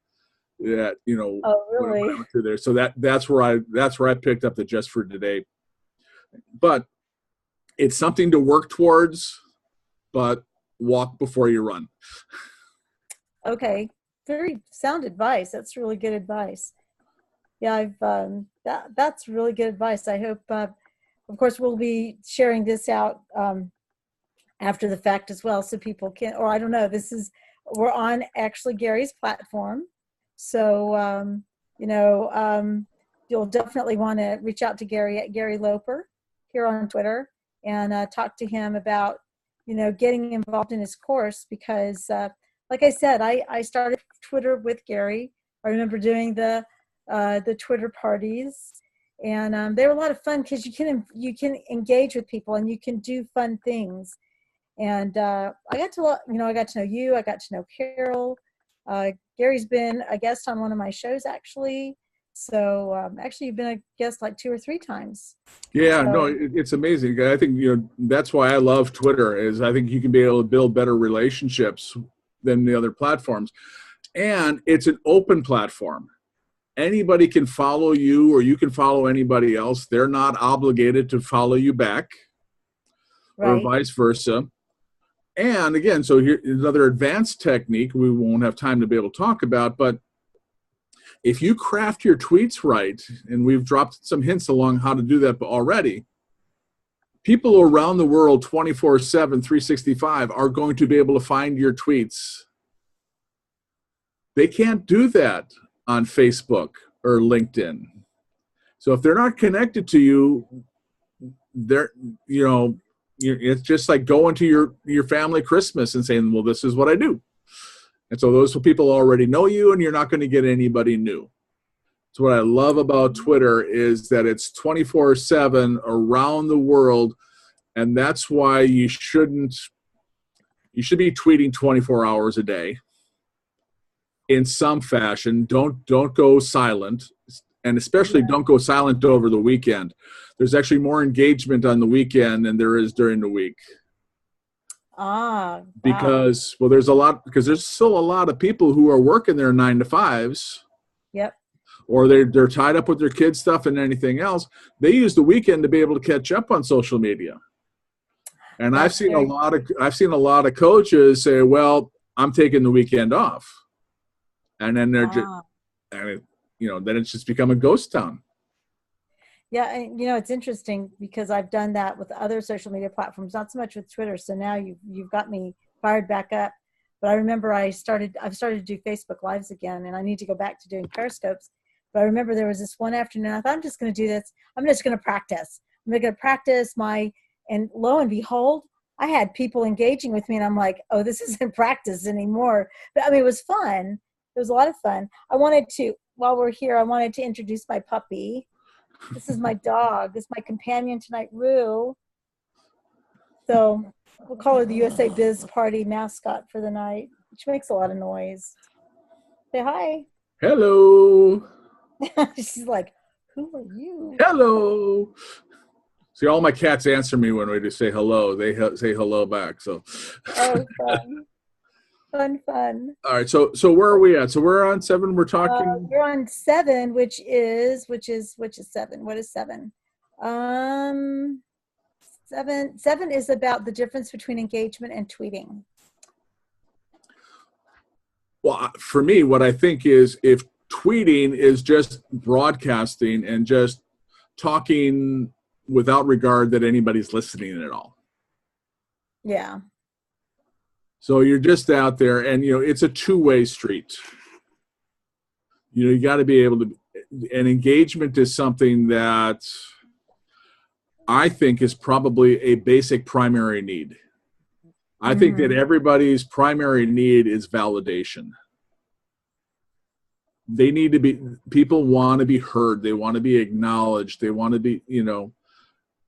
that, Oh, when I really? went through there. So that's where I picked up the Just for Today. But it's something to work towards, but walk before you run. Okay. Very sound advice. That's really good advice. Yeah, that's really good advice. I hope, of course, we'll be sharing this out after the fact as well, so people can, or I don't know, we're on actually Gary's platform. So, you'll definitely want to reach out to Gary at Gary Loper here on Twitter and talk to him about, getting involved in his course because, like I said, I started Twitter with Gary. I remember doing the Twitter parties, and they were a lot of fun because you can engage with people and you can do fun things. And I got to know you. I got to know Carol. Gary's been a guest on one of my shows actually. So actually, you've been a guest like 2 or 3 times. Yeah, So, no, it's amazing. I think that's why I love Twitter. Is I think you can be able to build better relationships than the other platforms, and it's an open platform. Anybody can follow you, or you can follow anybody else. They're not obligated to follow you back, or right. vice versa. And again, so here's another advanced technique we won't have time to be able to talk about, but if you craft your tweets right, and we've dropped some hints along how to do that already, people around the world 24/7, 365 are going to be able to find your tweets. They can't do that on Facebook or LinkedIn. So if they're not connected to you, it's just like going to your family Christmas and saying, well, this is what I do. And so those people already know you, and you're not going to get anybody new. So what I love about Twitter is that it's 24/7 around the world, and that's why you should be tweeting 24 hours a day in some fashion. Don't go silent, and especially don't go silent over the weekend. There's actually more engagement on the weekend than there is during the week. Wow. Because there's still a lot of people who are working their 9 to 5s. Yep. Or they're tied up with their kids' stuff and anything else. They use the weekend to be able to catch up on social media. And I've seen a lot of coaches say, "Well, I'm taking the weekend off," and then then it's just become a ghost town. Yeah, and it's interesting because I've done that with other social media platforms, not so much with Twitter. So now you've got me fired back up. But I remember I've started to do Facebook Lives again, and I need to go back to doing Periscopes. But I remember there was this one afternoon, I thought, I'm just going to do this. I'm just going to practice. I'm going to practice and lo and behold, I had people engaging with me, and I'm like, oh, this isn't practice anymore. But I mean, it was fun. It was a lot of fun. While we're here, I wanted to introduce my puppy. This is my dog. This is my companion tonight, Rue. So we'll call her the USABizParty mascot for the night, which makes a lot of noise. Say hi. Hello. She's like, who are you? Hello. See, all my cats answer me when we just say hello. They say hello back. So. Oh, fun. All right. So where are we at? So we're on 7. We're talking. We're on 7, which is 7. What is 7? 7 is about the difference between engagement and tweeting. Well, for me, what I think is if tweeting is just broadcasting and just talking without regard that anybody's listening at all. Yeah. So you're just out there, and it's a two-way street. You got to be able to, and engagement is something that I think is probably a basic primary need. I think that everybody's primary need is validation. People want to be heard. They want to be acknowledged. They want to be,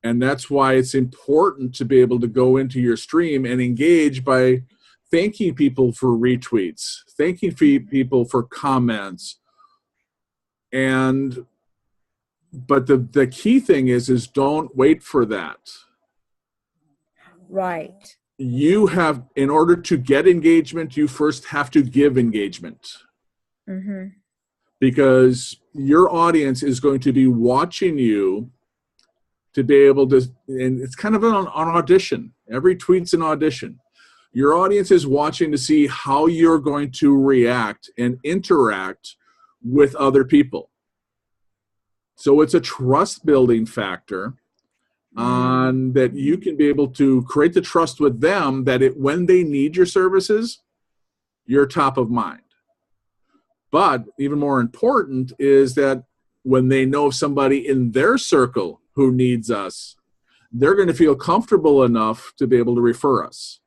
and that's why it's important to be able to go into your stream and engage by thanking people for retweets, thanking people for comments, and But the key thing is don't wait for that. Right. You have, in order to get engagement, you first have to give engagement. Mm-hmm. Because your audience is going to be watching you to be able to, and it's kind of an audition. Every tweet's an audition. Your audience is watching to see how you're going to react and interact with other people. So it's a trust building factor on that you can be able to create the trust with them that when they need your services, you're top of mind. But even more important is that when they know somebody in their circle who needs us, they're going to feel comfortable enough to be able to refer us.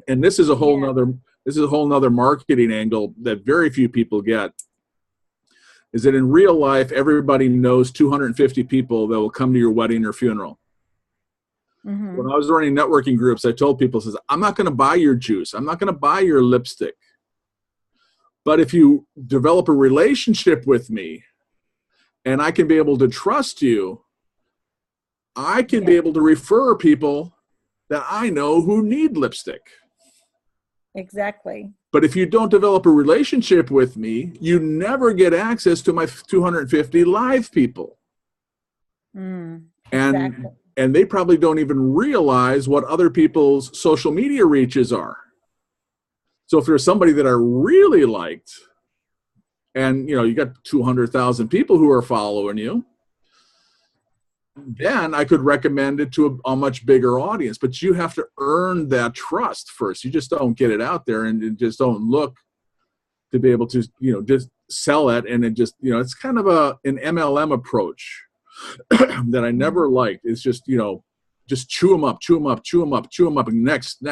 And this is a whole nother marketing angle that very few people get. Is that in real life, everybody knows 250 people that will come to your wedding or funeral. Mm-hmm. When I was running networking groups, I told people, I'm not going to buy your juice. I'm not going to buy your lipstick. But if you develop a relationship with me and I can be able to trust you, I can be able to refer people that I know who need lipstick. Exactly. But if you don't develop a relationship with me, you never get access to my 250 live people. Exactly. And they probably don't even realize what other people's social media reaches are. So if there's somebody that I really liked, and you got 200,000 people who are following you, then I could recommend it to a much bigger audience. But you have to earn that trust first. You just don't get it out there and just don't look to be able to, just sell it. And it just, it's kind of an MLM approach that I never liked. It's just, just chew them up, and next.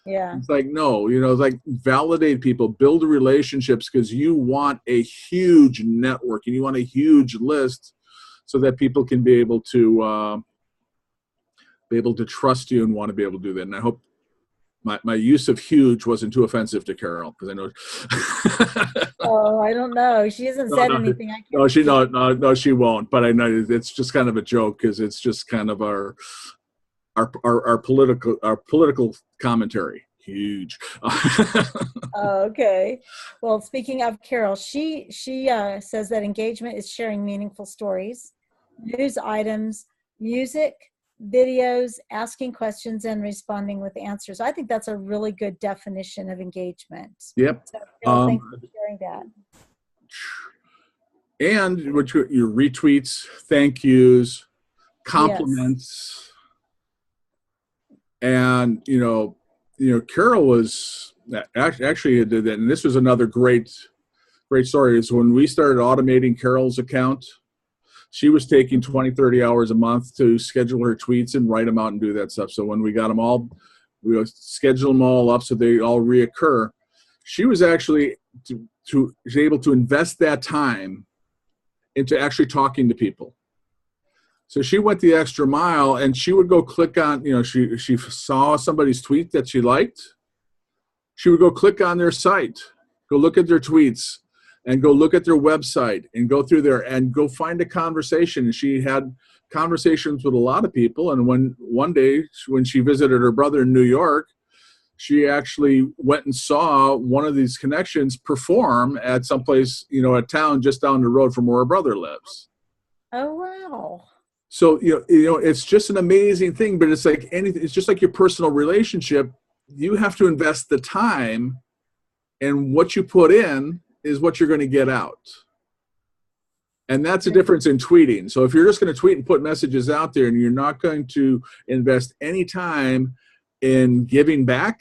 Yeah. It's like, no, it's like validate people, build relationships, because you want a huge network and you want a huge list so that people can be able to trust you and want to be able to do that. And I hope my use of huge wasn't too offensive to Carol, because I know. Oh, I don't know. She hasn't said anything. No, she won't. But I know it's just kind of a joke, because it's just kind of our political commentary. Huge. Okay. Well, speaking of Carol, she says that engagement is sharing meaningful stories, news items, music, videos, asking questions, and responding with answers. I think that's a really good definition of engagement. Yep. So, Carol, thanks for sharing that. And your retweets, thank yous, compliments. And Carol was actually did that, and this was another great story. Is when we started automating Carol's account, she was taking 20-30 hours a month to schedule her tweets and write them out and do that stuff. So when we got them all, we would schedule them all up so they all reoccur. She was actually able to invest that time into actually talking to people. So she went the extra mile, and she would go click on, she saw somebody's tweet that she liked. She would go click on their site, go look at their tweets, and go look at their website, and go through there and go find a conversation. And she had conversations with a lot of people. And one day when she visited her brother in New York, she actually went and saw one of these connections perform at someplace, a town just down the road from where her brother lives. Oh, wow. So, it's just an amazing thing, but it's like anything. It's just like your personal relationship. You have to invest the time, and what you put in is what you're going to get out. And that's the difference in tweeting. So if you're just going to tweet and put messages out there, and you're not going to invest any time in giving back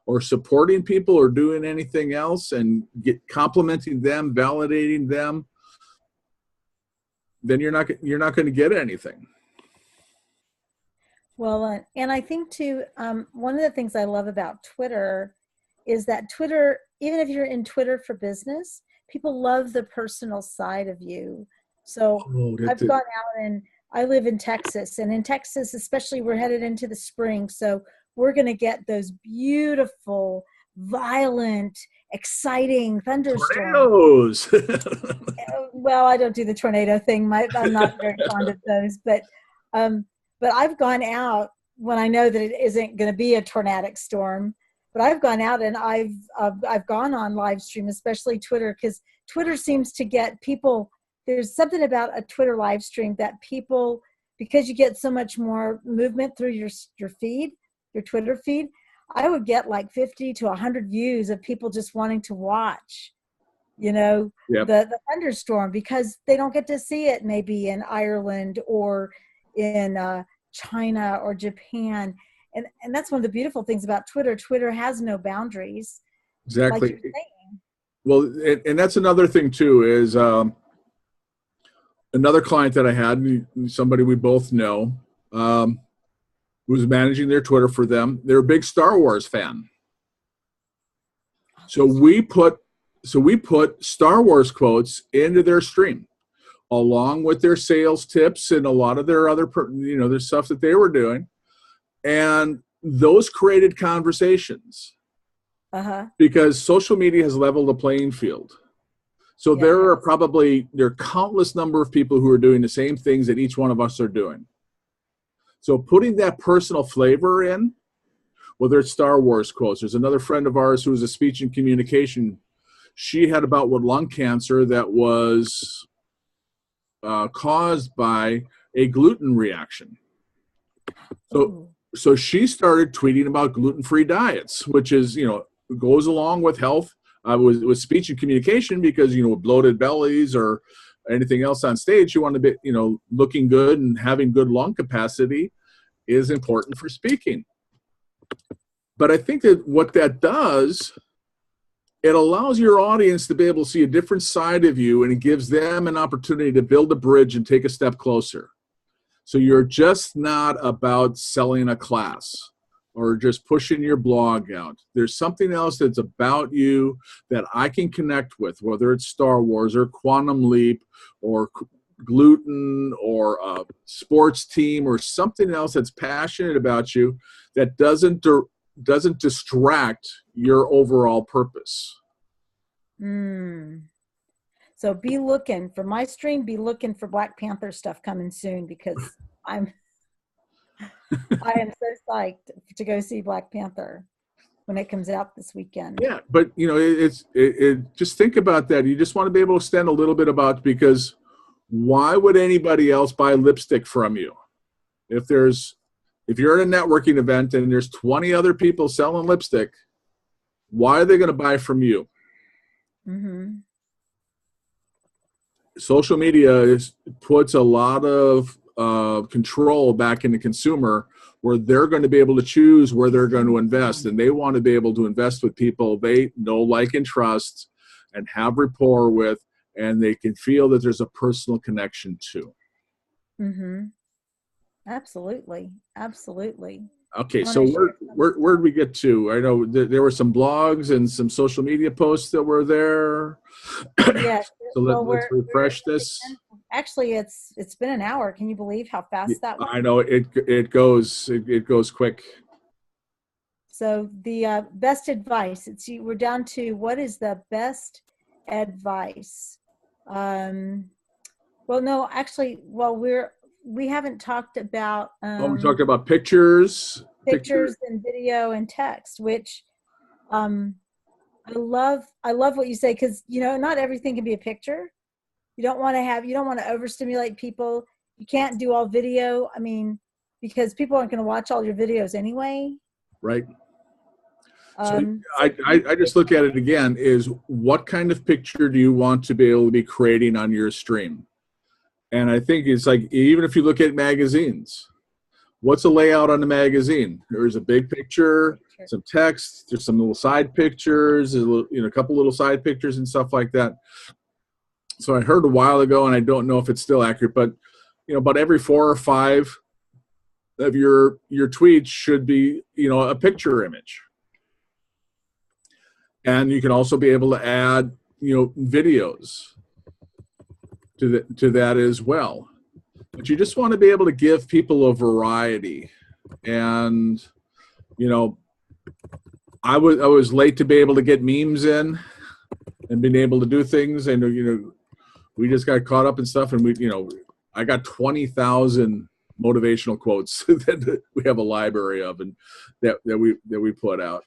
or supporting people or doing anything else and complimenting them, validating them, then you're not going to get anything. Well, and I think too, one of the things I love about Twitter is that Twitter, even if you're in Twitter for business, people love the personal side of you. So I've gone out, and I live in Texas, and in Texas, especially, we're headed into the spring. So we're going to get those beautiful, violent, exciting thunderstorm. Tornadoes. Well, I don't do the tornado thing. I'm not very fond of those, but I've gone out when I know that it isn't going to be a tornadic storm. But I've gone out and I've gone on live stream, especially Twitter, because Twitter seems to get people. There's something about a Twitter live stream that people, because you get so much more movement through your feed, your Twitter feed. I would get like 50 to 100 views of people just wanting to watch, yep, the thunderstorm, because they don't get to see it maybe in Ireland or in China or Japan. And that's one of the beautiful things about Twitter. Twitter has no boundaries. Exactly. Like you're saying. Well, and that's another thing too, is another client that I had, somebody we both know, was managing their Twitter for them. They're a big Star Wars fan. So we put Star Wars quotes into their stream, along with their sales tips and a lot of their other, their stuff that they were doing. And those created conversations. Because social media has leveled the playing field. So there are countless number of people who are doing the same things that each one of us are doing. So putting that personal flavor in, whether it's Star Wars quotes. There's another friend of ours who was a speech and communication. She had a bout with lung cancer that was caused by a gluten reaction. So she started tweeting about gluten-free diets, which is, goes along with health, with speech and communication, because, bloated bellies or anything else on stage, you want to be, looking good and having good lung capacity is important for speaking. But I think that what that does, it allows your audience to be able to see a different side of you, and it gives them an opportunity to build a bridge and take a step closer. So you're just not about selling a class or just pushing your blog out. There's something else that's about you that I can connect with, whether it's Star Wars or Quantum Leap or gluten or a sports team or something else that's passionate about you that doesn't distract your overall purpose. So be looking for my stream. Be looking for Black Panther stuff coming soon, because I am so psyched to go see Black Panther when it comes out this weekend. Yeah, but just think about that. You just want to be able to stand a little bit about, because why would anybody else buy lipstick from you? If you're at a networking event and there's 20 other people selling lipstick, why are they going to buy from you? Social media puts a lot of control back in the consumer, where they're going to be able to choose where they're going to invest, and they want to be able to invest with people they know, like, and trust and have rapport with, and they can feel that there's a personal connection to. Absolutely. Okay, so where did we get to? I know there were some blogs and some social media posts that were there. Yes. So let's refresh this. Actually, it's been an hour. Can you believe how fast that went? I know it goes quick. So the best advice. We're down to what is the best advice. Well, no, actually, we haven't talked about. We talked about pictures and video and text, which I love what you say, because not everything can be a picture. You don't want to overstimulate people. You can't do all video. I mean, because people aren't going to watch all your videos anyway. Right. So I just look at it again, is what kind of picture do you want to be able to be creating on your stream? And I think it's like, even if you look at magazines, what's the layout on the magazine? There's a big picture, some text, there's some little side pictures, a couple little side pictures and stuff like that. So I heard a while ago, and I don't know if it's still accurate, but about every 4 or 5 of your tweets should be a picture image. And you can also be able to add videos to that as well. But you just want to be able to give people a variety. And I was late to be able to get memes in and being able to do things. And we just got caught up in stuff, and I got 20,000 motivational quotes that we have a library of, and that we put out.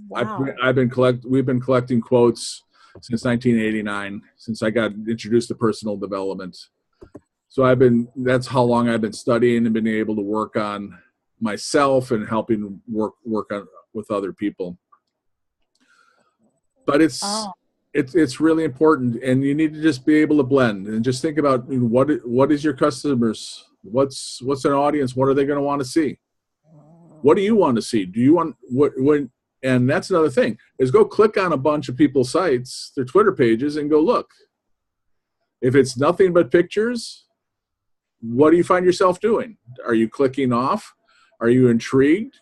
Wow. We've been collecting quotes since 1989, since I got introduced to personal development. So that's how long I've been studying and been able to work on myself and helping work on with other people. But it's really important, and you need to just be able to blend and just think about what is your customers, what's an audience, what are they going to want to see, what do you want to see, do you want and that's another thing, is go click on a bunch of people's sites, their Twitter pages, and go look. If it's nothing but pictures, what do you find yourself doing? Are you clicking off? Are you intrigued?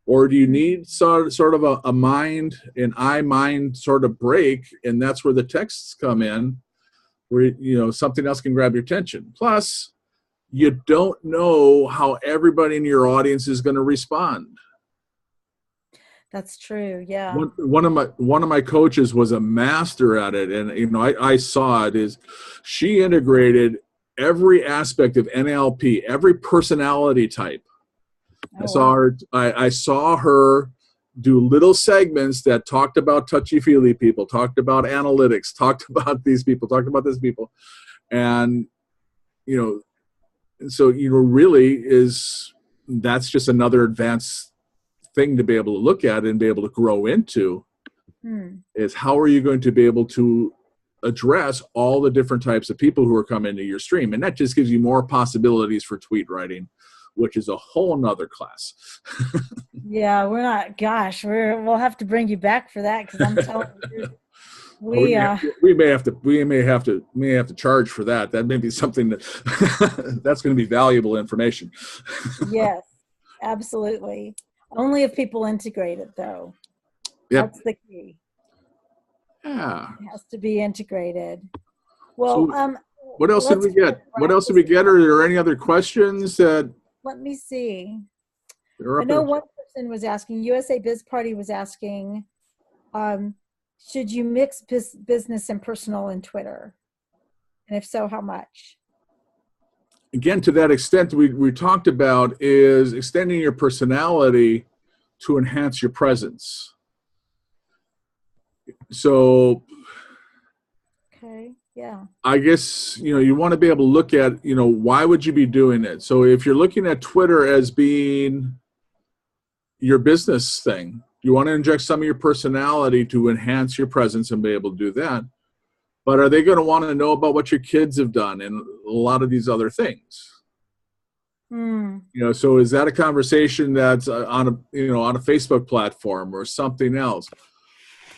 Or do you need sort of a mind, an eye-mind sort of break, and that's where the texts come in, where something else can grab your attention. Plus, you don't know how everybody in your audience is going to respond. That's true. Yeah. One of my coaches was a master at it, and I saw it. Is she integrated every aspect of NLP, every personality type. I saw her do little segments that talked about touchy-feely people, talked about analytics, talked about these people, talked about this people. And, so, really that's just another advanced thing to be able to look at and be able to grow into, is how are you going to be able to address all the different types of people who are coming into your stream. And that just gives you more possibilities for tweet writing, which is a whole nother class. Yeah, we'll have to bring you back for that, because I'm telling you, we may have to charge for that. That may be something that's going to be valuable information. Yes, absolutely. Only if people integrate it, though. Yep. That's the key. Yeah. It has to be integrated. Well, so what else did we get? What else did we get? Are there any other questions that? Let me see. I know one person was asking, USABizParty was asking, should you mix business and personal in Twitter? And if so, how much? Again, to that extent, we talked about is extending your personality to enhance your presence. So, okay, yeah. I guess, you want to be able to look at, why would you be doing it? So if you're looking at Twitter as being your business thing, you want to inject some of your personality to enhance your presence and be able to do that. But are they going to want to know about what your kids have done and a lot of these other things? So is that a conversation that's on a Facebook platform or something else?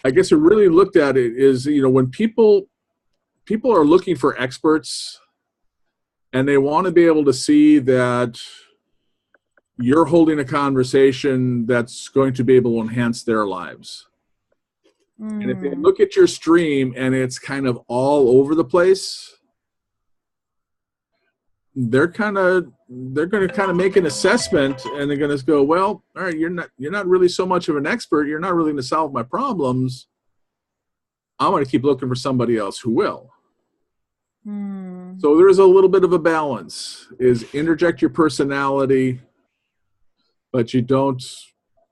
I guess we really looked at it is, when people are looking for experts and they want to be able to see that you're holding a conversation that's going to be able to enhance their lives. And if they look at your stream and it's kind of all over the place, they're going to kind of make an assessment, and they're going to go, well, all right, you're not really so much of an expert. You're not really going to solve my problems. I'm going to keep looking for somebody else who will. So there's a little bit of a balance, is interject your personality, but you don't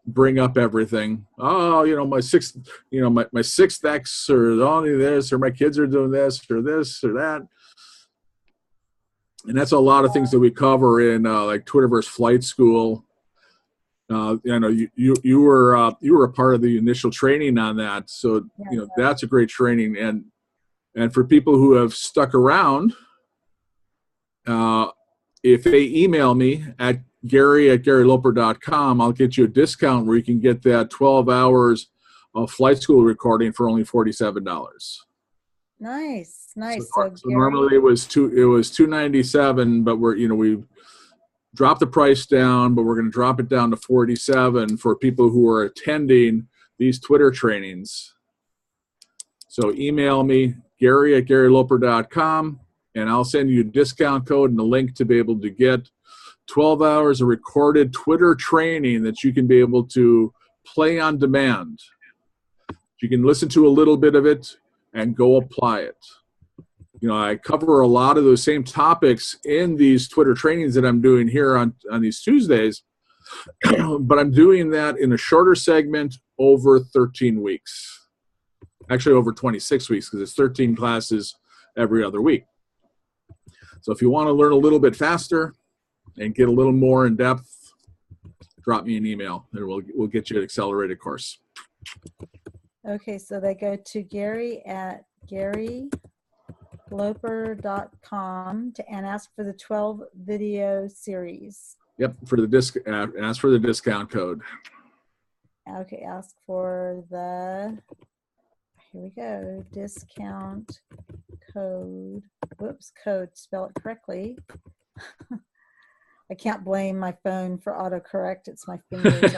bring up everything. Oh, my sixth X, or only this, or my kids are doing this or that. And that's a lot of things that we cover in like Twitterverse Flight School. You were a part of the initial training on that, so that's a great training. And for people who have stuck around, if they email me at Gary@GaryLoper.com, I'll get you a discount where you can get that 12 hours of flight school recording for only $47. Nice. So normally it was $297, but we dropped the price down, but we're going to drop it down to $47 for people who are attending these Twitter trainings. So email me, Gary@GaryLoper.com, and I'll send you a discount code and a link to be able to get 12 hours of recorded Twitter training that you can be able to play on demand. You can listen to a little bit of it and go apply it. You know, I cover a lot of those same topics in these Twitter trainings that I'm doing here on these Tuesdays, but I'm doing that in a shorter segment over 13 weeks. Actually, over 26 weeks, because it's 13 classes every other week. So if you want to learn a little bit faster and get a little more in depth, drop me an email and we'll get you an accelerated course. Okay, so they go to Gary at GaryLoper.com and ask for the 12 video series. Yep, for the ask for the discount code. Okay, ask for the, here we go, discount code. Whoops, code, spell it correctly. I can't blame my phone for autocorrect. It's my fingers.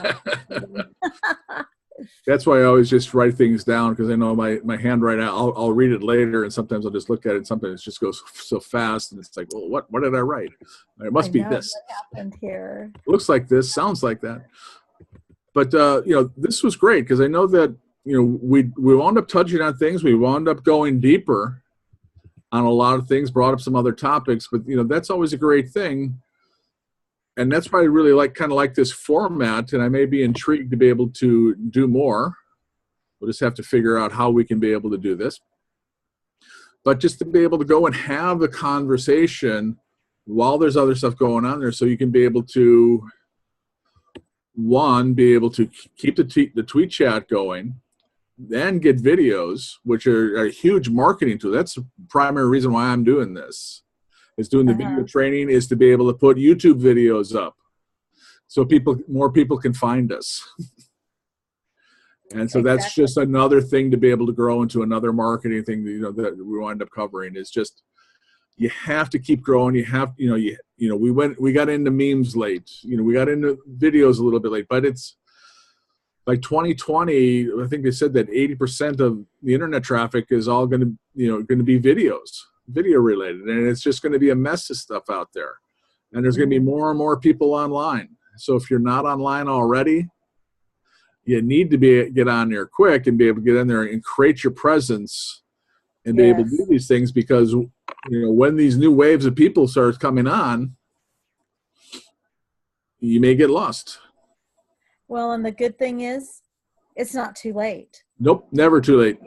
That's why I always just write things down, because I know my handwriting, I'll read it later, and sometimes I'll just look at it, and sometimes it just goes so fast, and it's like, well, what did I write? It must be this. What happened here? Looks like this, sounds like that. But, you know, this was great, because I know that, you know, we wound up touching on things. We wound up going deeper on a lot of things, brought up some other topics, but, you know, that's always a great thing. And that's why I really kind of like this format, and I may be intrigued to be able to do more. We'll just have to figure out how we can be able to do this. But just to be able to go and have the conversation while there's other stuff going on there, so you can be able to, one, be able to keep the tweet chat going, then get videos, which are a huge marketing tool. That's the primary reason why I'm doing this. Is doing the video training is to be able to put YouTube videos up, so more people can find us. And so that's just another thing to be able to grow into another marketing thing that, you know, that we wind up covering. Is just, you have to keep growing. You have, you know, we got into memes late. You know, we got into videos a little bit late, but it's like 2020. I think they said that 80% of the internet traffic is all going to be videos. Video related, and it's just going to be a mess of stuff out there, and there's going to be more and more people online. So if you're not online already, you need to get on there quick and be able to get in there and create your presence and be able to do these things, because, you know, when these new waves of people start coming on, you may get lost. Well, and the good thing is, it's not too late. Nope, never too late.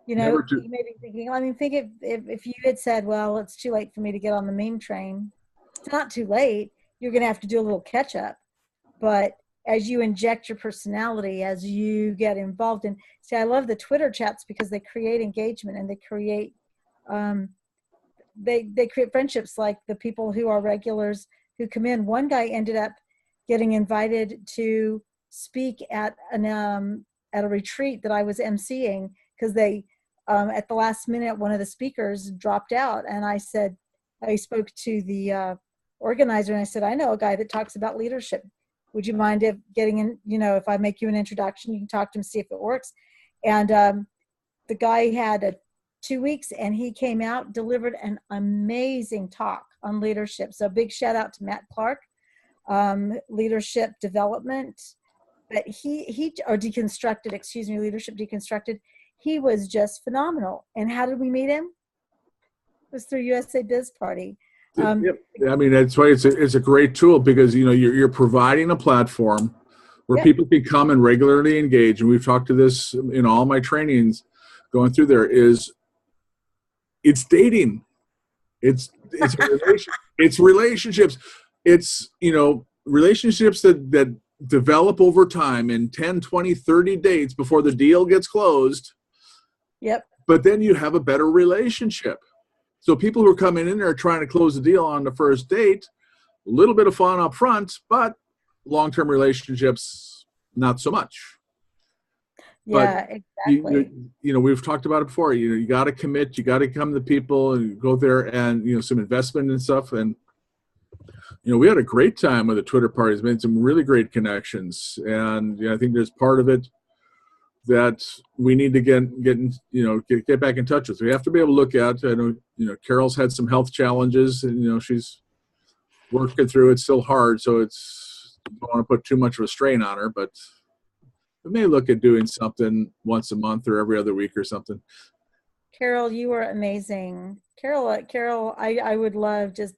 You know, you may be thinking, I mean, think if you had said, well, it's too late for me to get on the meme train. It's not too late. You're going to have to do a little catch up. But as you inject your personality, as you get involved in, see, I love the Twitter chats because they create engagement, and they create, they create friendships, like the people who are regulars who come in. One guy ended up getting invited to speak at a retreat that I was emceeing, because they, at the last minute, one of the speakers dropped out, and I spoke to the organizer, and I said, I know a guy that talks about leadership. Would you mind getting in, you know, if I make you an introduction, you can talk to him, see if it works. And the guy had 2 weeks, and he came out, delivered an amazing talk on leadership. So big shout out to Matt Clark, leadership development, but leadership deconstructed. He was just phenomenal. And how did we meet him? It was through USABizParty. Yep. I mean, that's why it's a great tool, because, you know, you're providing a platform where people can come and regularly engage. And we've talked to this in all my trainings going through there. It's dating. It's relationships. It's, you know, relationships that develop over time in 10, 20, 30 dates before the deal gets closed. Yep. But then you have a better relationship. So people who are coming in there trying to close the deal on the first date, a little bit of fun up front, but long-term relationships, not so much. Yeah, but exactly. You know, we've talked about it before. You got to commit. You got to come to people and go there, and, you know, some investment and stuff. And, you know, we had a great time with the Twitter parties, made some really great connections. And, you know, I think there's part of it that we need to get back in touch with. We have to be able to look at. I know, you know, Carol's had some health challenges, and, you know, she's working through it. Still hard, so don't want to put too much of a strain on her, but I may look at doing something once a month or every other week or something. Carol, you are amazing. Carol, I would love just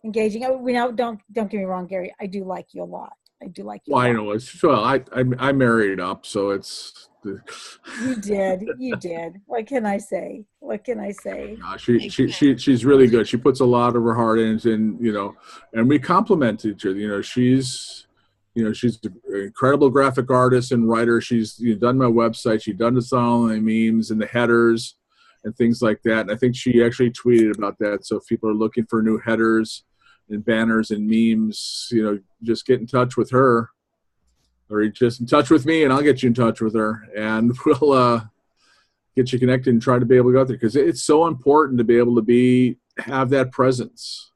engaging. Oh, don't get me wrong, Gary. I do like you a lot. I do like you a Well, I lot. know it's well. I married up, so it's. You did. What can I say? What can I say? No, she's really good. She puts a lot of her heart into, and and we complement each other. She's an incredible graphic artist and writer. She's done my website. She's done the song and the memes and the headers and things like that. And I think she actually tweeted about that. So if people are looking for new headers and banners and memes, just get in touch with her, or just in touch with me, and I'll get you in touch with her, and we'll get you connected and try to be able to go out there, because it's so important to be able to have that presence.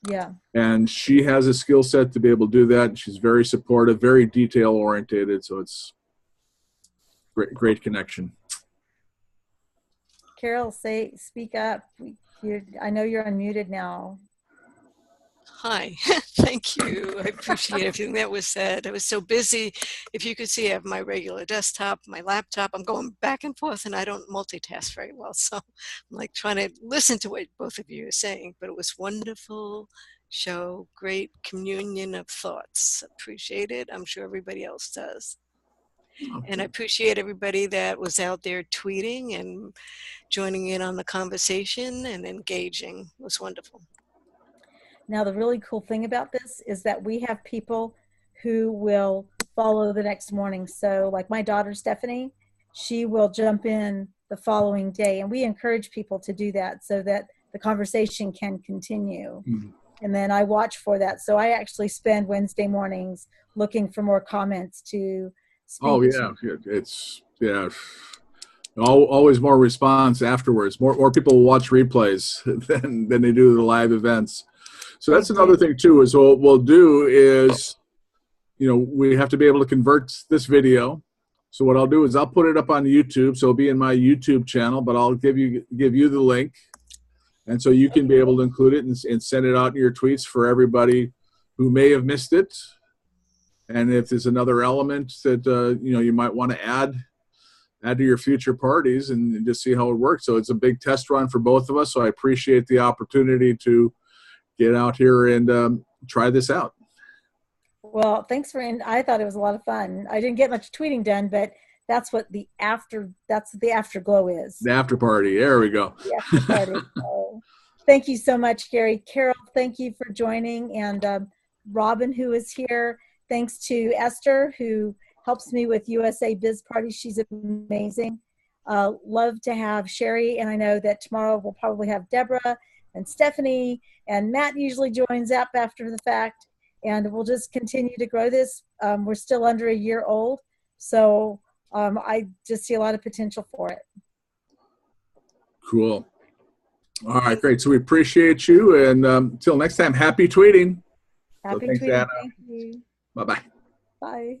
Yeah. And she has a skill set to be able to do that. And she's very supportive, very detail oriented. So it's great connection. Carol, speak up. I know you're unmuted now. Hi, thank you. I appreciate everything that was said. I was so busy. If you could see, I have my regular desktop, my laptop. I'm going back and forth, and I don't multitask very well. So I'm like trying to listen to what both of you are saying. But it was wonderful show, great communion of thoughts. Appreciate it. I'm sure everybody else does. And I appreciate everybody that was out there tweeting and joining in on the conversation and engaging. It was wonderful. Now, the really cool thing about this is that we have people who will follow the next morning. So like my daughter, Stephanie, she will jump in the following day. And we encourage people to do that so that the conversation can continue. Mm-hmm. And then I watch for that. So I actually spend Wednesday mornings looking for more comments to speak. Oh, yeah. Always more response afterwards. More people will watch replays than they do the live events. So that's another thing too, is what we'll do is, we have to be able to convert this video. So what I'll do is I'll put it up on YouTube. So it'll be in my YouTube channel, but I'll give you the link. And so you can be able to include it and send it out in your tweets for everybody who may have missed it. And if there's another element that, you might want to add to your future parties and just see how it works. So it's a big test run for both of us. So I appreciate the opportunity to get out here and try this out. Well, thanks I thought it was a lot of fun. I didn't get much tweeting done, but that's what the afterglow is. The after party. There we go. The after party. So, thank you so much, Gary. Carol, thank you for joining. And Robin, who is here. Thanks to Esther, who helps me with USABizParty. She's amazing. Love to have Sherry. And I know that tomorrow we'll probably have Deborah and Stephanie, and Matt usually joins up after the fact, and we'll just continue to grow this. We're still under a year old, so I just see a lot of potential for it. Cool. All right, great. So we appreciate you, and until next time, happy tweeting. Happy tweeting. Thank you. Bye-bye. Bye.